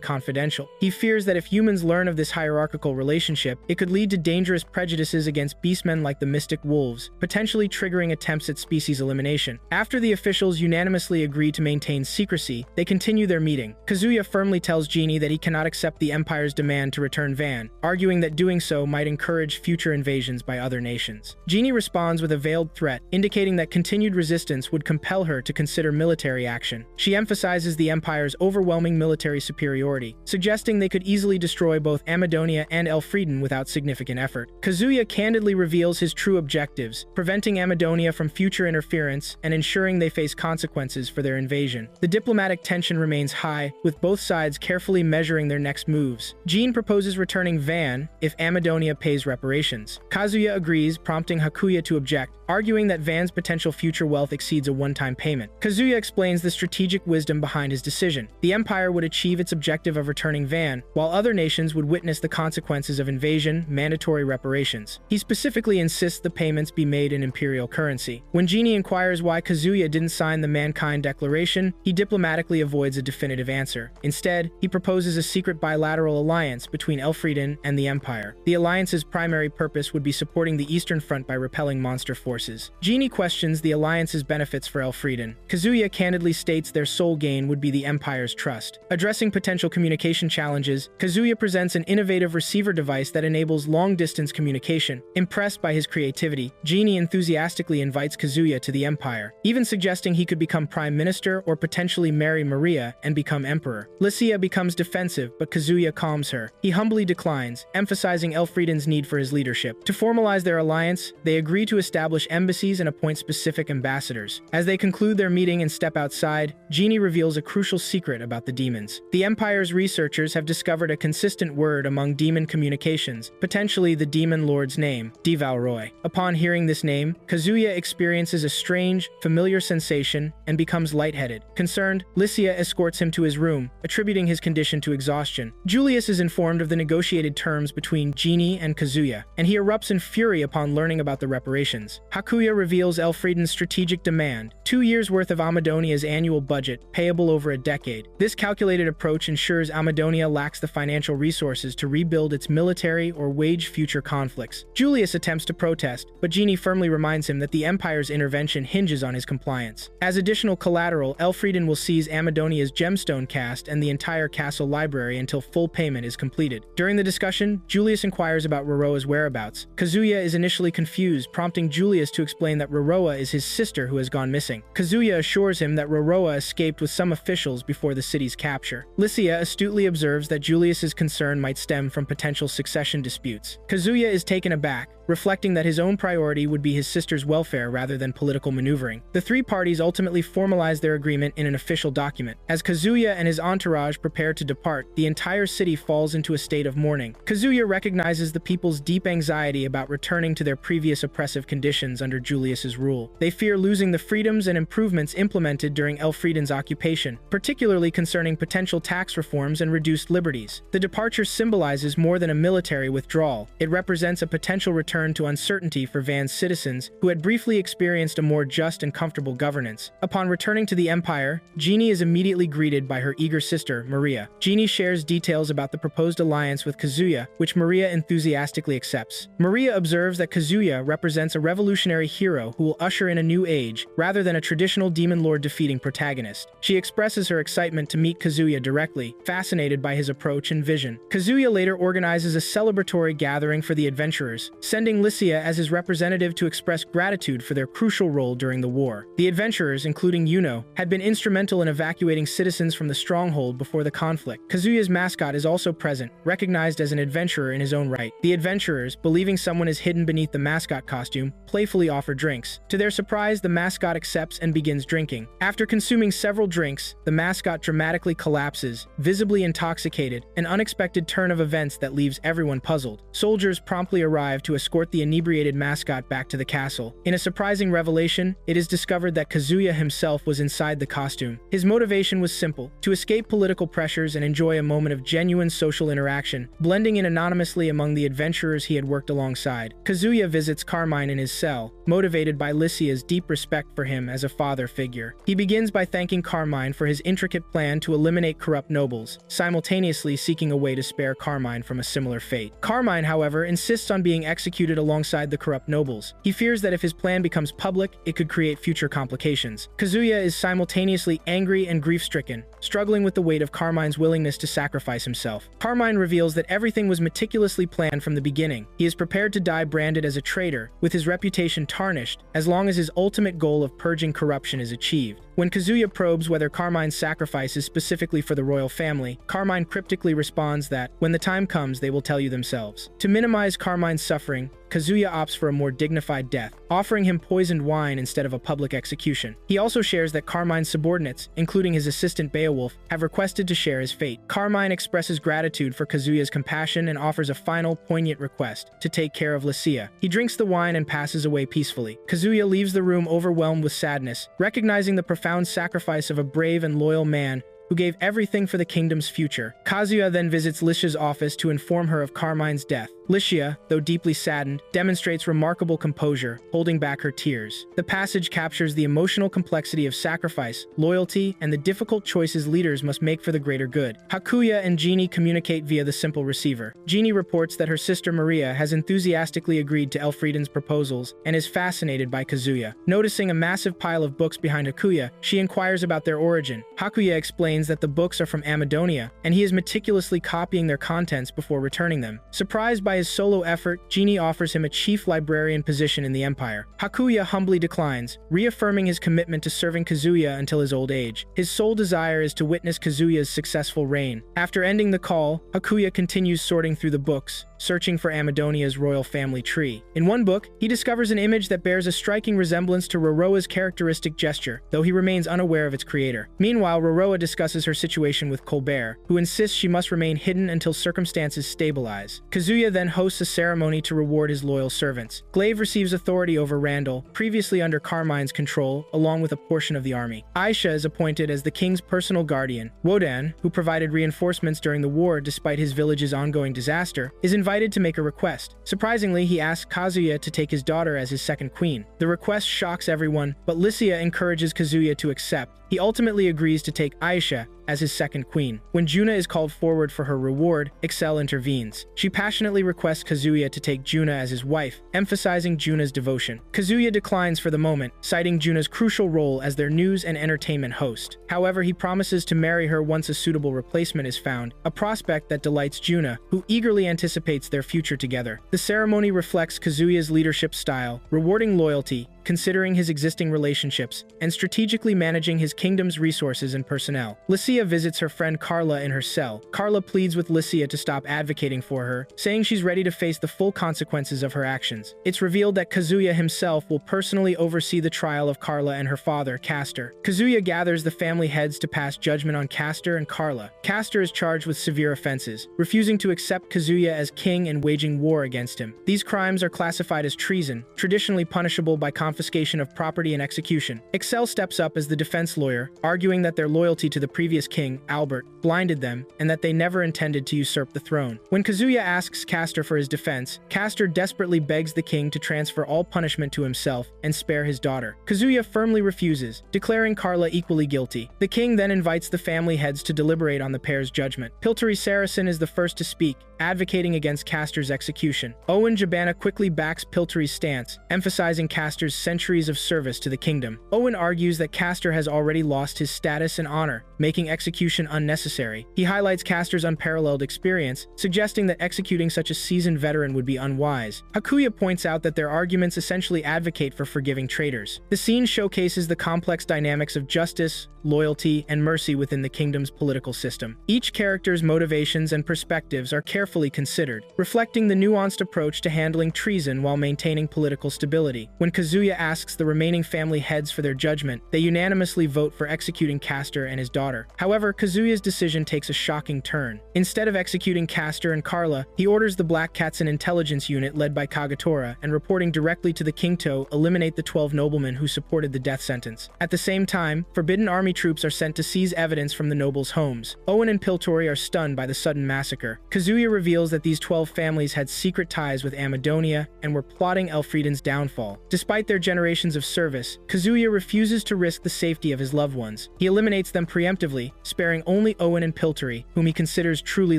Speaker 1: confidential. He fears that if humans learn of this hierarchical relationship, it could lead to dangerous prejudices against beastmen like the mystic wolves, potentially triggering attempts at species elimination. After the officials unanimously agree to maintain secrecy, they continue their meeting. Kazuya firmly tells Genie that he cannot accept the Empire's demand to return Van, arguing that doing so might encourage future invasions by other nations. Genie responds with a veiled threat, indicating that continued resistance would compel her to consider military action. She emphasizes the Empire's overwhelming military superiority, suggesting they could easily destroy both Amadonia and Elfrieden without significant effort. Kazuya candidly reveals his true objectives, preventing Amadonia from future interference and ensuring they face consequences for their invasion. The diplomatic tension remains high, with both sides carefully measuring their next moves. Jean proposes returning Van if Amadonia pays reparations. Kazuya agrees, prompting Hakuya to object, arguing that Van's potential future wealth exceeds a one-time payment. Kazuya explains the strategic wisdom behind his decision. The Empire would achieve its objective of returning Van, while other nations would witness the consequences of invasion, mandatory reparations. He specifically insists the payments be made in Imperial currency. When Genie inquires why Kazuya didn't sign the Mankind Declaration, he diplomatically avoids a definitive answer. Instead, he proposes a secret bilateral alliance between Elfrieden and the Empire. The alliance's primary purpose would be supporting the Eastern Front by repelling monster forces. Genie questions the alliance's benefits for Elfrieden. Kazuya candidly states their sole gain would be the Empire's trust. Addressing potential communication challenges, Kazuya presents an innovative receiver device that enables long-distance communication. Impressed by his creativity, Genie enthusiastically invites Kazuya to the Empire, even suggesting he could become Prime Minister or potentially marry Maria and become Emperor. Lycia becomes defensive, but Kazuya calms her. He humbly declines, emphasizing Elfrieden's need for his leadership. To formalize their alliance, they agree to establish embassies and appoint specific ambassadors. As they conclude their meeting and step outside, Genie reveals a crucial secret about the demons. The Empire's researchers have discovered a consistent word among demon communications, potentially the Demon Lord's name, Devalroy. Upon hearing this name, Kazuya experiences a strange, familiar sensation and becomes lightheaded. Concerned, Lycia escorts him to his room, attributing his condition to exhaustion. Julius is informed of the negotiated terms between Genie and Kazuya, and he erupts in fury upon learning about the reparations. Hakuya reveals Elfrieden's strategic demand, 2 years' worth of Amadonia's annual budget, payable over a decade. This calculated approach ensures Amadonia lacks the financial resources to rebuild its military or wage future conflicts. Julius attempts to protest, but Genie firmly firmly reminds him that the Empire's intervention hinges on his compliance. As additional collateral, Elfrieden will seize Amadonia's gemstone cast and the entire castle library until full payment is completed. During the discussion, Julius inquires about Roroa's whereabouts. Kazuya is initially confused, prompting Julius to explain that Roroa is his sister who has gone missing. Kazuya assures him that Roroa escaped with some officials before the city's capture. Lycia astutely observes that Julius's concern might stem from potential succession disputes. Kazuya is taken aback, reflecting that his own priority would be his sister's welfare rather than political maneuvering. The three parties ultimately formalize their agreement in an official document. As Kazuya and his entourage prepare to depart, the entire city falls into a state of mourning. Kazuya recognizes the people's deep anxiety about returning to their previous oppressive conditions under Julius's rule. They fear losing the freedoms and improvements implemented during Elfrieden's occupation, particularly concerning potential tax reforms and reduced liberties. The departure symbolizes more than a military withdrawal. It represents a potential return to uncertainty for Van's citizens, who had briefly experienced a more just and comfortable governance. Upon returning to the Empire, Jeannie is immediately greeted by her eager sister, Maria. Jeannie shares details about the proposed alliance with Kazuya, which Maria enthusiastically accepts. Maria observes that Kazuya represents a revolutionary hero who will usher in a new age, rather than a traditional demon lord defeating protagonist. She expresses her excitement to meet Kazuya directly, fascinated by his approach and vision. Kazuya later organizes a celebratory gathering for the adventurers, sending Lycia as his representative to express gratitude for their crucial role during the war. The adventurers, including Yuno, had been instrumental in evacuating citizens from the stronghold before the conflict. Kazuya's mascot is also present, recognized as an adventurer in his own right. The adventurers, believing someone is hidden beneath the mascot costume, playfully offer drinks. To their surprise, the mascot accepts and begins drinking. After consuming several drinks, the mascot dramatically collapses, visibly intoxicated, an unexpected turn of events that leaves everyone puzzled. Soldiers promptly arrive to escort the inebriated mascot back to the castle. In a surprising revelation, it is discovered that Kazuya himself was inside the costume. His motivation was simple: to escape political pressures and enjoy a moment of genuine social interaction, blending in anonymously among the adventurers he had worked alongside. Kazuya visits Carmine in his cell, motivated by Lycia's deep respect for him as a father figure. He begins by thanking Carmine for his intricate plan to eliminate corrupt nobles, simultaneously seeking a way to spare Carmine from a similar fate. Carmine, however, insists on being executed alongside the corrupt nobles. He fears that if his plan becomes public, it could create future complications. Kazuya is simultaneously angry and grief-stricken, struggling with the weight of Carmine's willingness to sacrifice himself. Carmine reveals that everything was meticulously planned from the beginning. He is prepared to die branded as a traitor, with his reputation tarnished, as long as his ultimate goal of purging corruption is achieved. When Kazuya probes whether Carmine's sacrifice is specifically for the royal family, Carmine cryptically responds that, when the time comes, they will tell you themselves. To minimize Carmine's suffering, Kazuya opts for a more dignified death, offering him poisoned wine instead of a public execution. He also shares that Carmine's subordinates, including his assistant Beowulf, have requested to share his fate. Carmine expresses gratitude for Kazuya's compassion and offers a final, poignant request: to take care of Lycia. He drinks the wine and passes away peacefully. Kazuya leaves the room overwhelmed with sadness, recognizing the profound sacrifice of a brave and loyal man who gave everything for the kingdom's future. Kazuya then visits Lycia's office to inform her of Carmine's death. Lycia, though deeply saddened, demonstrates remarkable composure, holding back her tears. The passage captures the emotional complexity of sacrifice, loyalty, and the difficult choices leaders must make for the greater good. Hakuya and Jeannie communicate via the simple receiver. Jeannie reports that her sister Maria has enthusiastically agreed to Elfrieden's proposals and is fascinated by Kazuya. Noticing a massive pile of books behind Hakuya, she inquires about their origin. Hakuya explains that the books are from Amadonia, and he is meticulously copying their contents before returning them. Surprised by his solo effort, Jeannie offers him a chief librarian position in the Empire. Hakuya humbly declines, reaffirming his commitment to serving Kazuya until his old age. His sole desire is to witness Kazuya's successful reign. After ending the call, Hakuya continues sorting through the books, searching for Amadonia's royal family tree. In one book, he discovers an image that bears a striking resemblance to Roroa's characteristic gesture, though he remains unaware of its creator. Meanwhile, Roroa discusses her situation with Colbert, who insists she must remain hidden until circumstances stabilize. Kazuya then hosts a ceremony to reward his loyal servants. Glaive receives authority over Randall, previously under Carmine's control, along with a portion of the army. Aisha is appointed as the king's personal guardian. Wodan, who provided reinforcements during the war despite his village's ongoing disaster, is invited to make a request. Surprisingly, he asks Kazuya to take his daughter as his second queen. The request shocks everyone, but Lycia encourages Kazuya to accept. He ultimately agrees to take Aisha, as his second queen. When Juna is called forward for her reward, Excel intervenes. She passionately requests Kazuya to take Juna as his wife, emphasizing Juna's devotion. Kazuya declines for the moment, citing Juna's crucial role as their news and entertainment host. However, he promises to marry her once a suitable replacement is found, a prospect that delights Juna, who eagerly anticipates their future together. The ceremony reflects Kazuya's leadership style, rewarding loyalty, considering his existing relationships, and strategically managing his kingdom's resources and personnel. Lycia visits her friend Carla in her cell. Carla pleads with Lycia to stop advocating for her, saying she's ready to face the full consequences of her actions. It's revealed that Kazuya himself will personally oversee the trial of Carla and her father, Castor. Kazuya gathers the family heads to pass judgment on Castor and Carla. Castor is charged with severe offenses, refusing to accept Kazuya as king and waging war against him. These crimes are classified as treason, traditionally punishable by confiscation of property and execution. Excel steps up as the defense lawyer, arguing that their loyalty to the previous king, Albert, blinded them, and that they never intended to usurp the throne. When Kazuya asks Castor for his defense, Castor desperately begs the king to transfer all punishment to himself and spare his daughter. Kazuya firmly refuses, declaring Carla equally guilty. The king then invites the family heads to deliberate on the pair's judgment. Pilteri Saracen is the first to speak, advocating against Castor's execution. Owen Jabana quickly backs Pilteri's stance, emphasizing Castor's centuries of service to the kingdom. Owen argues that Castor has already lost his status and honor, making execution unnecessary. He highlights Castor's unparalleled experience, suggesting that executing such a seasoned veteran would be unwise. Hakuya points out that their arguments essentially advocate for forgiving traitors. The scene showcases the complex dynamics of justice, loyalty, and mercy within the kingdom's political system. Each character's motivations and perspectives are carefully considered, reflecting the nuanced approach to handling treason while maintaining political stability. When Kazuya asks the remaining family heads for their judgment, they unanimously vote for executing Castor and his daughter. However, Kazuya's decision takes a shocking turn. Instead of executing Castor and Carla, he orders the Black Cats and intelligence unit led by Kagetora and reporting directly to the king to eliminate the 12 noblemen who supported the death sentence. At the same time, Forbidden Army troops are sent to seize evidence from the nobles' homes. Owen and Piltori are stunned by the sudden massacre. Kazuya reveals that these 12 families had secret ties with Amadonia and were plotting Elfrieden's downfall. Despite their generations of service, Kazuya refuses to risk the safety of his loved ones. He eliminates them preemptively, sparing only Owen and Piltori, whom he considers truly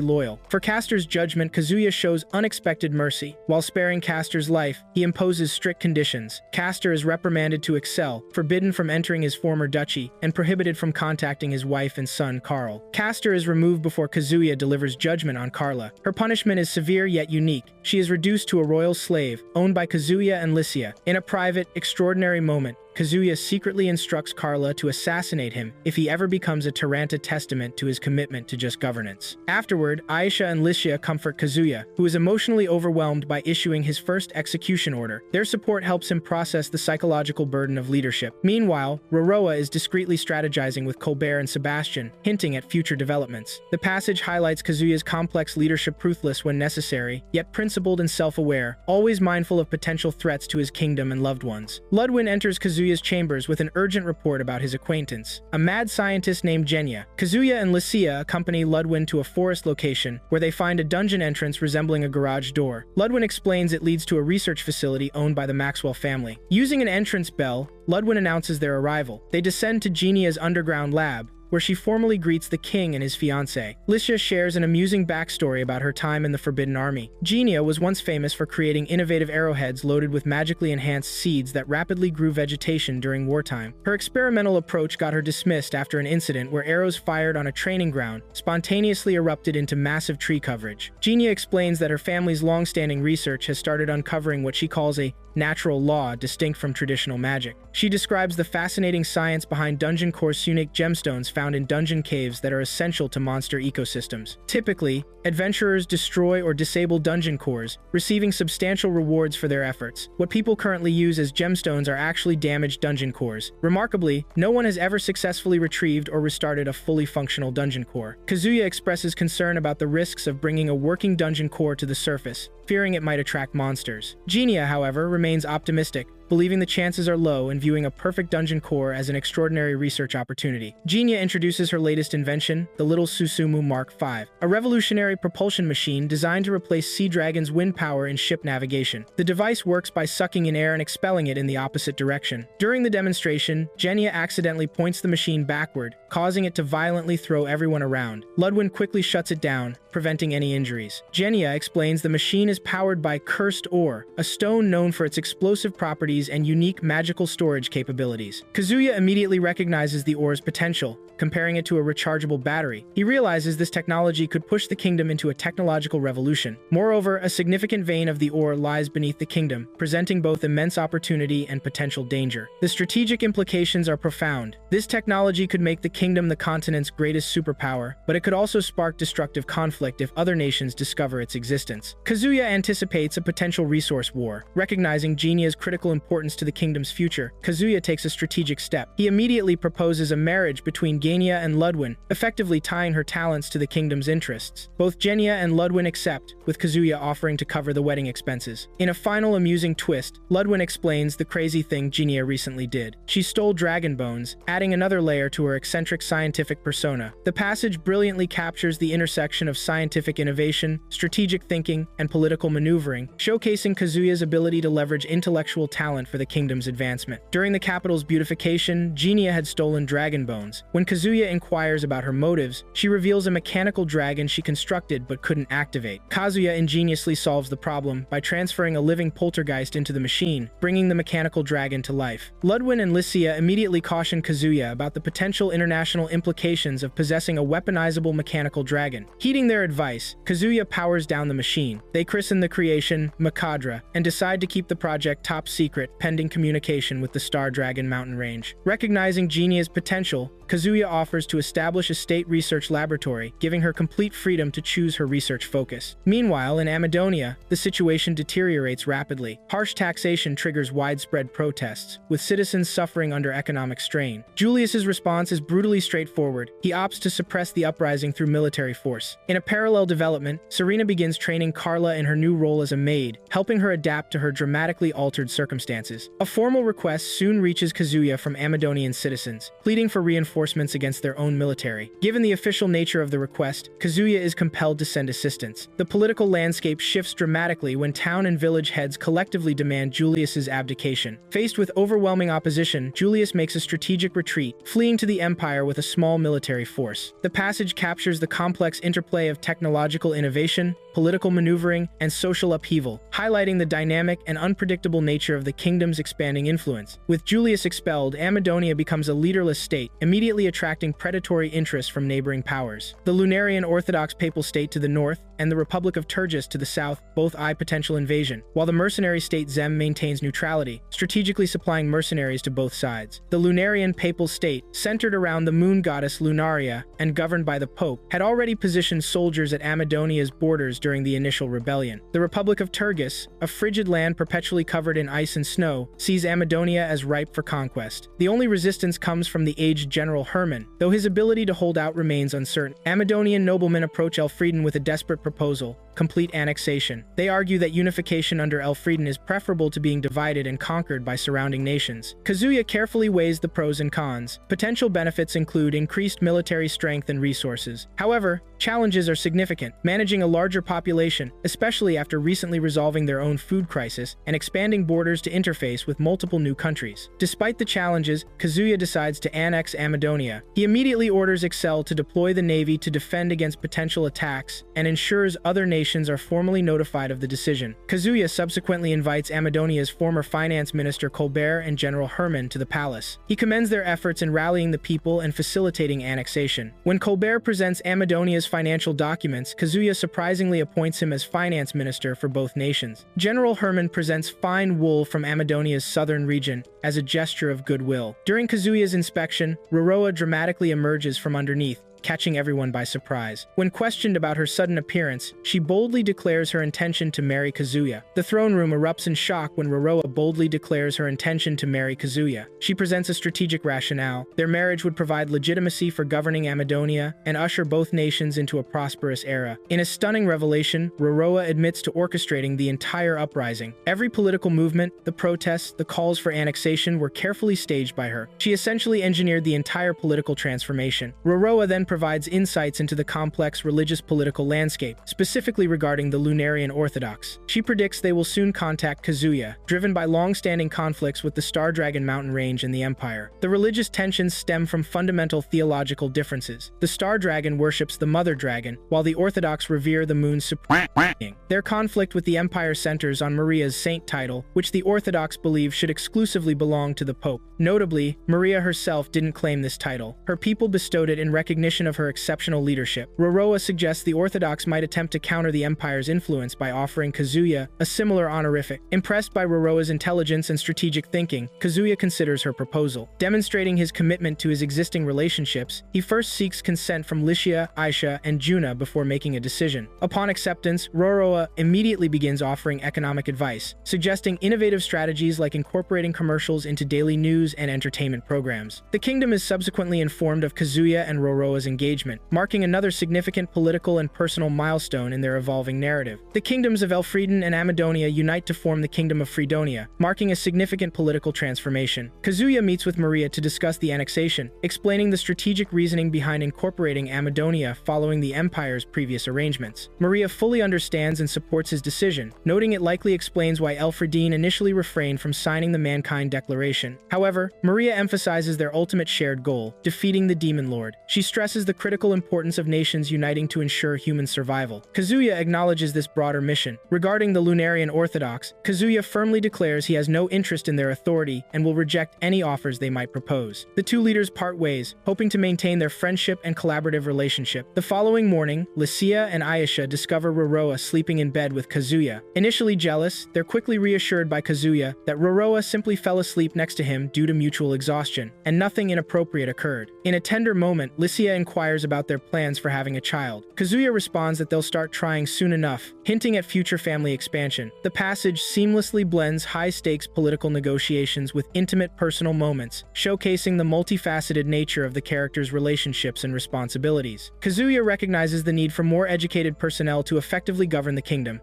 Speaker 1: loyal. For Castor's judgment, Kazuya shows unexpected mercy. While sparing Castor's life, he imposes strict conditions. Castor is reprimanded to Excel, forbidden from entering his former duchy, and prohibited from contacting his wife and son, Carl. Castor is removed before Kazuya delivers judgment on Carla. Her punishment is severe yet unique. She is reduced to a royal slave, owned by Kazuya and Lycia. In a private, extraordinary moment, Kazuya secretly instructs Carla to assassinate him if he ever becomes a Taranta testament to his commitment to just governance. Afterward, Aisha and Lycia comfort Kazuya, who is emotionally overwhelmed by issuing his first execution order. Their support helps him process the psychological burden of leadership. Meanwhile, Roroa is discreetly strategizing with Colbert and Sebastian, hinting at future developments. The passage highlights Kazuya's complex leadership, ruthless when necessary, yet principled and self-aware, always mindful of potential threats to his kingdom and loved ones. Ludwin enters Kazuya's chambers with an urgent report about his acquaintance, a mad scientist named Genya. Kazuya and Lycia accompany Ludwin to a forest location where they find a dungeon entrance resembling a garage door. Ludwin explains it leads to a research facility owned by the Maxwell family. Using an entrance bell, Ludwin announces their arrival. They descend to Genya's underground lab, where she formally greets the king and his fiancée. Lycia shares an amusing backstory about her time in the Forbidden Army. Genya was once famous for creating innovative arrowheads loaded with magically enhanced seeds that rapidly grew vegetation during wartime. Her experimental approach got her dismissed after an incident where arrows fired on a training ground spontaneously erupted into massive tree coverage. Genya explains that her family's long-standing research has started uncovering what she calls a natural law distinct from traditional magic. She describes the fascinating science behind dungeon core's unique gemstones found in dungeon caves that are essential to monster ecosystems. Typically, adventurers destroy or disable dungeon cores, receiving substantial rewards for their efforts. What people currently use as gemstones are actually damaged dungeon cores. Remarkably, no one has ever successfully retrieved or restarted a fully functional dungeon core. Kazuya expresses concern about the risks of bringing a working dungeon core to the surface, fearing it might attract monsters. Genya, however, remains optimistic, believing the chances are low and viewing a perfect dungeon core as an extraordinary research opportunity. Genia introduces her latest invention, the Little Susumu Mark V, a revolutionary propulsion machine designed to replace Sea Dragon's wind power in ship navigation. The device works by sucking in air and expelling it in the opposite direction. During the demonstration, Genia accidentally points the machine backward, causing it to violently throw everyone around. Ludwin quickly shuts it down, preventing any injuries. Genia explains the machine is powered by cursed ore, a stone known for its explosive properties and unique magical storage capabilities. Kazuya immediately recognizes the ore's potential, comparing it to a rechargeable battery. He realizes this technology could push the kingdom into a technological revolution. Moreover, a significant vein of the ore lies beneath the kingdom, presenting both immense opportunity and potential danger. The strategic implications are profound. This technology could make the kingdom the continent's greatest superpower, but it could also spark destructive conflict if other nations discover its existence. Kazuya anticipates a potential resource war. Recognizing Genia's critical importance to the kingdom's future, Kazuya takes a strategic step. He immediately proposes a marriage between Genia and Ludwin, effectively tying her talents to the kingdom's interests. Both Genia and Ludwin accept, with Kazuya offering to cover the wedding expenses. In a final amusing twist, Ludwin explains the crazy thing Genia recently did. She stole dragon bones, adding another layer to her eccentric scientific persona. The passage brilliantly captures the intersection of scientific innovation, strategic thinking, and political maneuvering, showcasing Kazuya's ability to leverage intellectual talent for the kingdom's advancement. During the capital's beautification, Genia had stolen dragon bones. When Kazuya inquires about her motives, she reveals a mechanical dragon she constructed but couldn't activate. Kazuya ingeniously solves the problem by transferring a living poltergeist into the machine, bringing the mechanical dragon to life. Ludwin and Lycia immediately caution Kazuya about the potential international implications of possessing a weaponizable mechanical dragon. Heeding their advice, Kazuya powers down the machine. They christen the creation Makadra and decide to keep the project top secret pending communication with the Star Dragon mountain range. Recognizing Genia's potential, Kazuya offers to establish a state research laboratory, giving her complete freedom to choose her research focus. Meanwhile, in Amadonia, the situation deteriorates rapidly. Harsh taxation triggers widespread protests, with citizens suffering under economic strain. Julius's response is brutally straightforward. He opts to suppress the uprising through military force. In a parallel development, Serena begins training Carla in her new role as a maid, helping her adapt to her dramatically altered circumstances. A formal request soon reaches Kazuya from Amadonian citizens, pleading for reinforcements against their own military. Given the official nature of the request, Kazuya is compelled to send assistance. The political landscape shifts dramatically when town and village heads collectively demand Julius's abdication. Faced with overwhelming opposition, Julius makes a strategic retreat, fleeing to the Empire with a small military force. The passage captures the complex interplay of technological innovation, political maneuvering, and social upheaval, highlighting the dynamic and unpredictable nature of the kingdom's expanding influence. With Julius expelled, Amadonia becomes a leaderless state, immediately attracting predatory interest from neighboring powers. The Lunarian Orthodox Papal State to the north and the Republic of Turgis to the south both eye potential invasion, while the mercenary state Zem maintains neutrality, strategically supplying mercenaries to both sides. The Lunarian Papal State, centered around the moon goddess Lunaria and governed by the Pope, had already positioned soldiers at Amadonia's borders during the initial rebellion. The Republic of Turgis, a frigid land perpetually covered in ice and snow, sees Amadonia as ripe for conquest. The only resistance comes from the aged General Hermann, though his ability to hold out remains uncertain. Amadonian noblemen approach Elfrieden with a desperate proposal: complete annexation. They argue that unification under Elfrieden is preferable to being divided and conquered by surrounding nations. Kazuya carefully weighs the pros and cons. Potential benefits include increased military strength and resources. However, challenges are significant. Managing a larger population, especially after recently resolving their own food crisis and expanding borders to interface with multiple new countries. Despite the challenges, Kazuya decides to annex Amadonia. He immediately orders Excel to deploy the navy to defend against potential attacks and ensures other nations are formally notified of the decision. Kazuya subsequently invites Amadonia's former finance minister Colbert and General Hermann to the palace. He commends their efforts in rallying the people and facilitating annexation. When Colbert presents Amadonia's financial documents, Kazuya surprisingly appoints him as finance minister for both nations. General Hermann presents fine wool from Amadonia's southern region as a gesture of goodwill. During Kazuya's inspection, Roroa dramatically emerges from underneath, catching everyone by surprise. When questioned about her sudden appearance, she boldly declares her intention to marry Kazuya. The throne room erupts in shock when Roroa boldly declares her intention to marry Kazuya. She presents a strategic rationale. Their marriage would provide legitimacy for governing Amadonia and usher both nations into a prosperous era. In a stunning revelation, Roroa admits to orchestrating the entire uprising. Every political movement, the protests, the calls for annexation were carefully staged by her. She essentially engineered the entire political transformation. Roroa then provides insights into the complex religious political landscape, specifically regarding the Lunarian Orthodox. She predicts they will soon contact Kazuya, driven by long-standing conflicts with the Star Dragon mountain range and the Empire. The religious tensions stem from fundamental theological differences. The Star Dragon worships the Mother Dragon, while the Orthodox revere the moon's supreme being. Their conflict with the Empire centers on Maria's saint title, which the Orthodox believe should exclusively belong to the Pope. Notably, Maria herself didn't claim this title. Her people bestowed it in recognition of her exceptional leadership. Roroa suggests the Orthodox might attempt to counter the Empire's influence by offering Kazuya a similar honorific. Impressed by Roroa's intelligence and strategic thinking, Kazuya considers her proposal. Demonstrating his commitment to his existing relationships, he first seeks consent from Licia, Aisha, and Juna before making a decision. Upon acceptance, Roroa immediately begins offering economic advice, suggesting innovative strategies like incorporating commercials into daily news and entertainment programs. The kingdom is subsequently informed of Kazuya and Roroa's engagement, marking another significant political and personal milestone in their evolving narrative. The kingdoms of Elfrieden and Amadonia unite to form the Kingdom of Fredonia, marking a significant political transformation. Kazuya meets with Maria to discuss the annexation, explaining the strategic reasoning behind incorporating Amadonia following the Empire's previous arrangements. Maria fully understands and supports his decision, noting it likely explains why Elfrieden initially refrained from signing the Mankind Declaration. However, Maria emphasizes their ultimate shared goal, defeating the Demon Lord. She stresses the critical importance of nations uniting to ensure human survival. Kazuya acknowledges this broader mission. Regarding the Lunarian Orthodox, Kazuya firmly declares he has no interest in their authority and will reject any offers they might propose. The two leaders part ways, hoping to maintain their friendship and collaborative relationship. The following morning, Licia and Ayesha discover Roroa sleeping in bed with Kazuya. Initially jealous, they're quickly reassured by Kazuya that Roroa simply fell asleep next to him due to mutual exhaustion, and nothing inappropriate occurred. In a tender moment, Licia inquires about their plans for having a child. Kazuya responds that they'll start trying soon enough, hinting at future family expansion. The passage seamlessly blends high-stakes political negotiations with intimate personal moments, showcasing the multifaceted nature of the characters' relationships and responsibilities. Kazuya recognizes the need for more educated personnel to effectively govern the kingdom,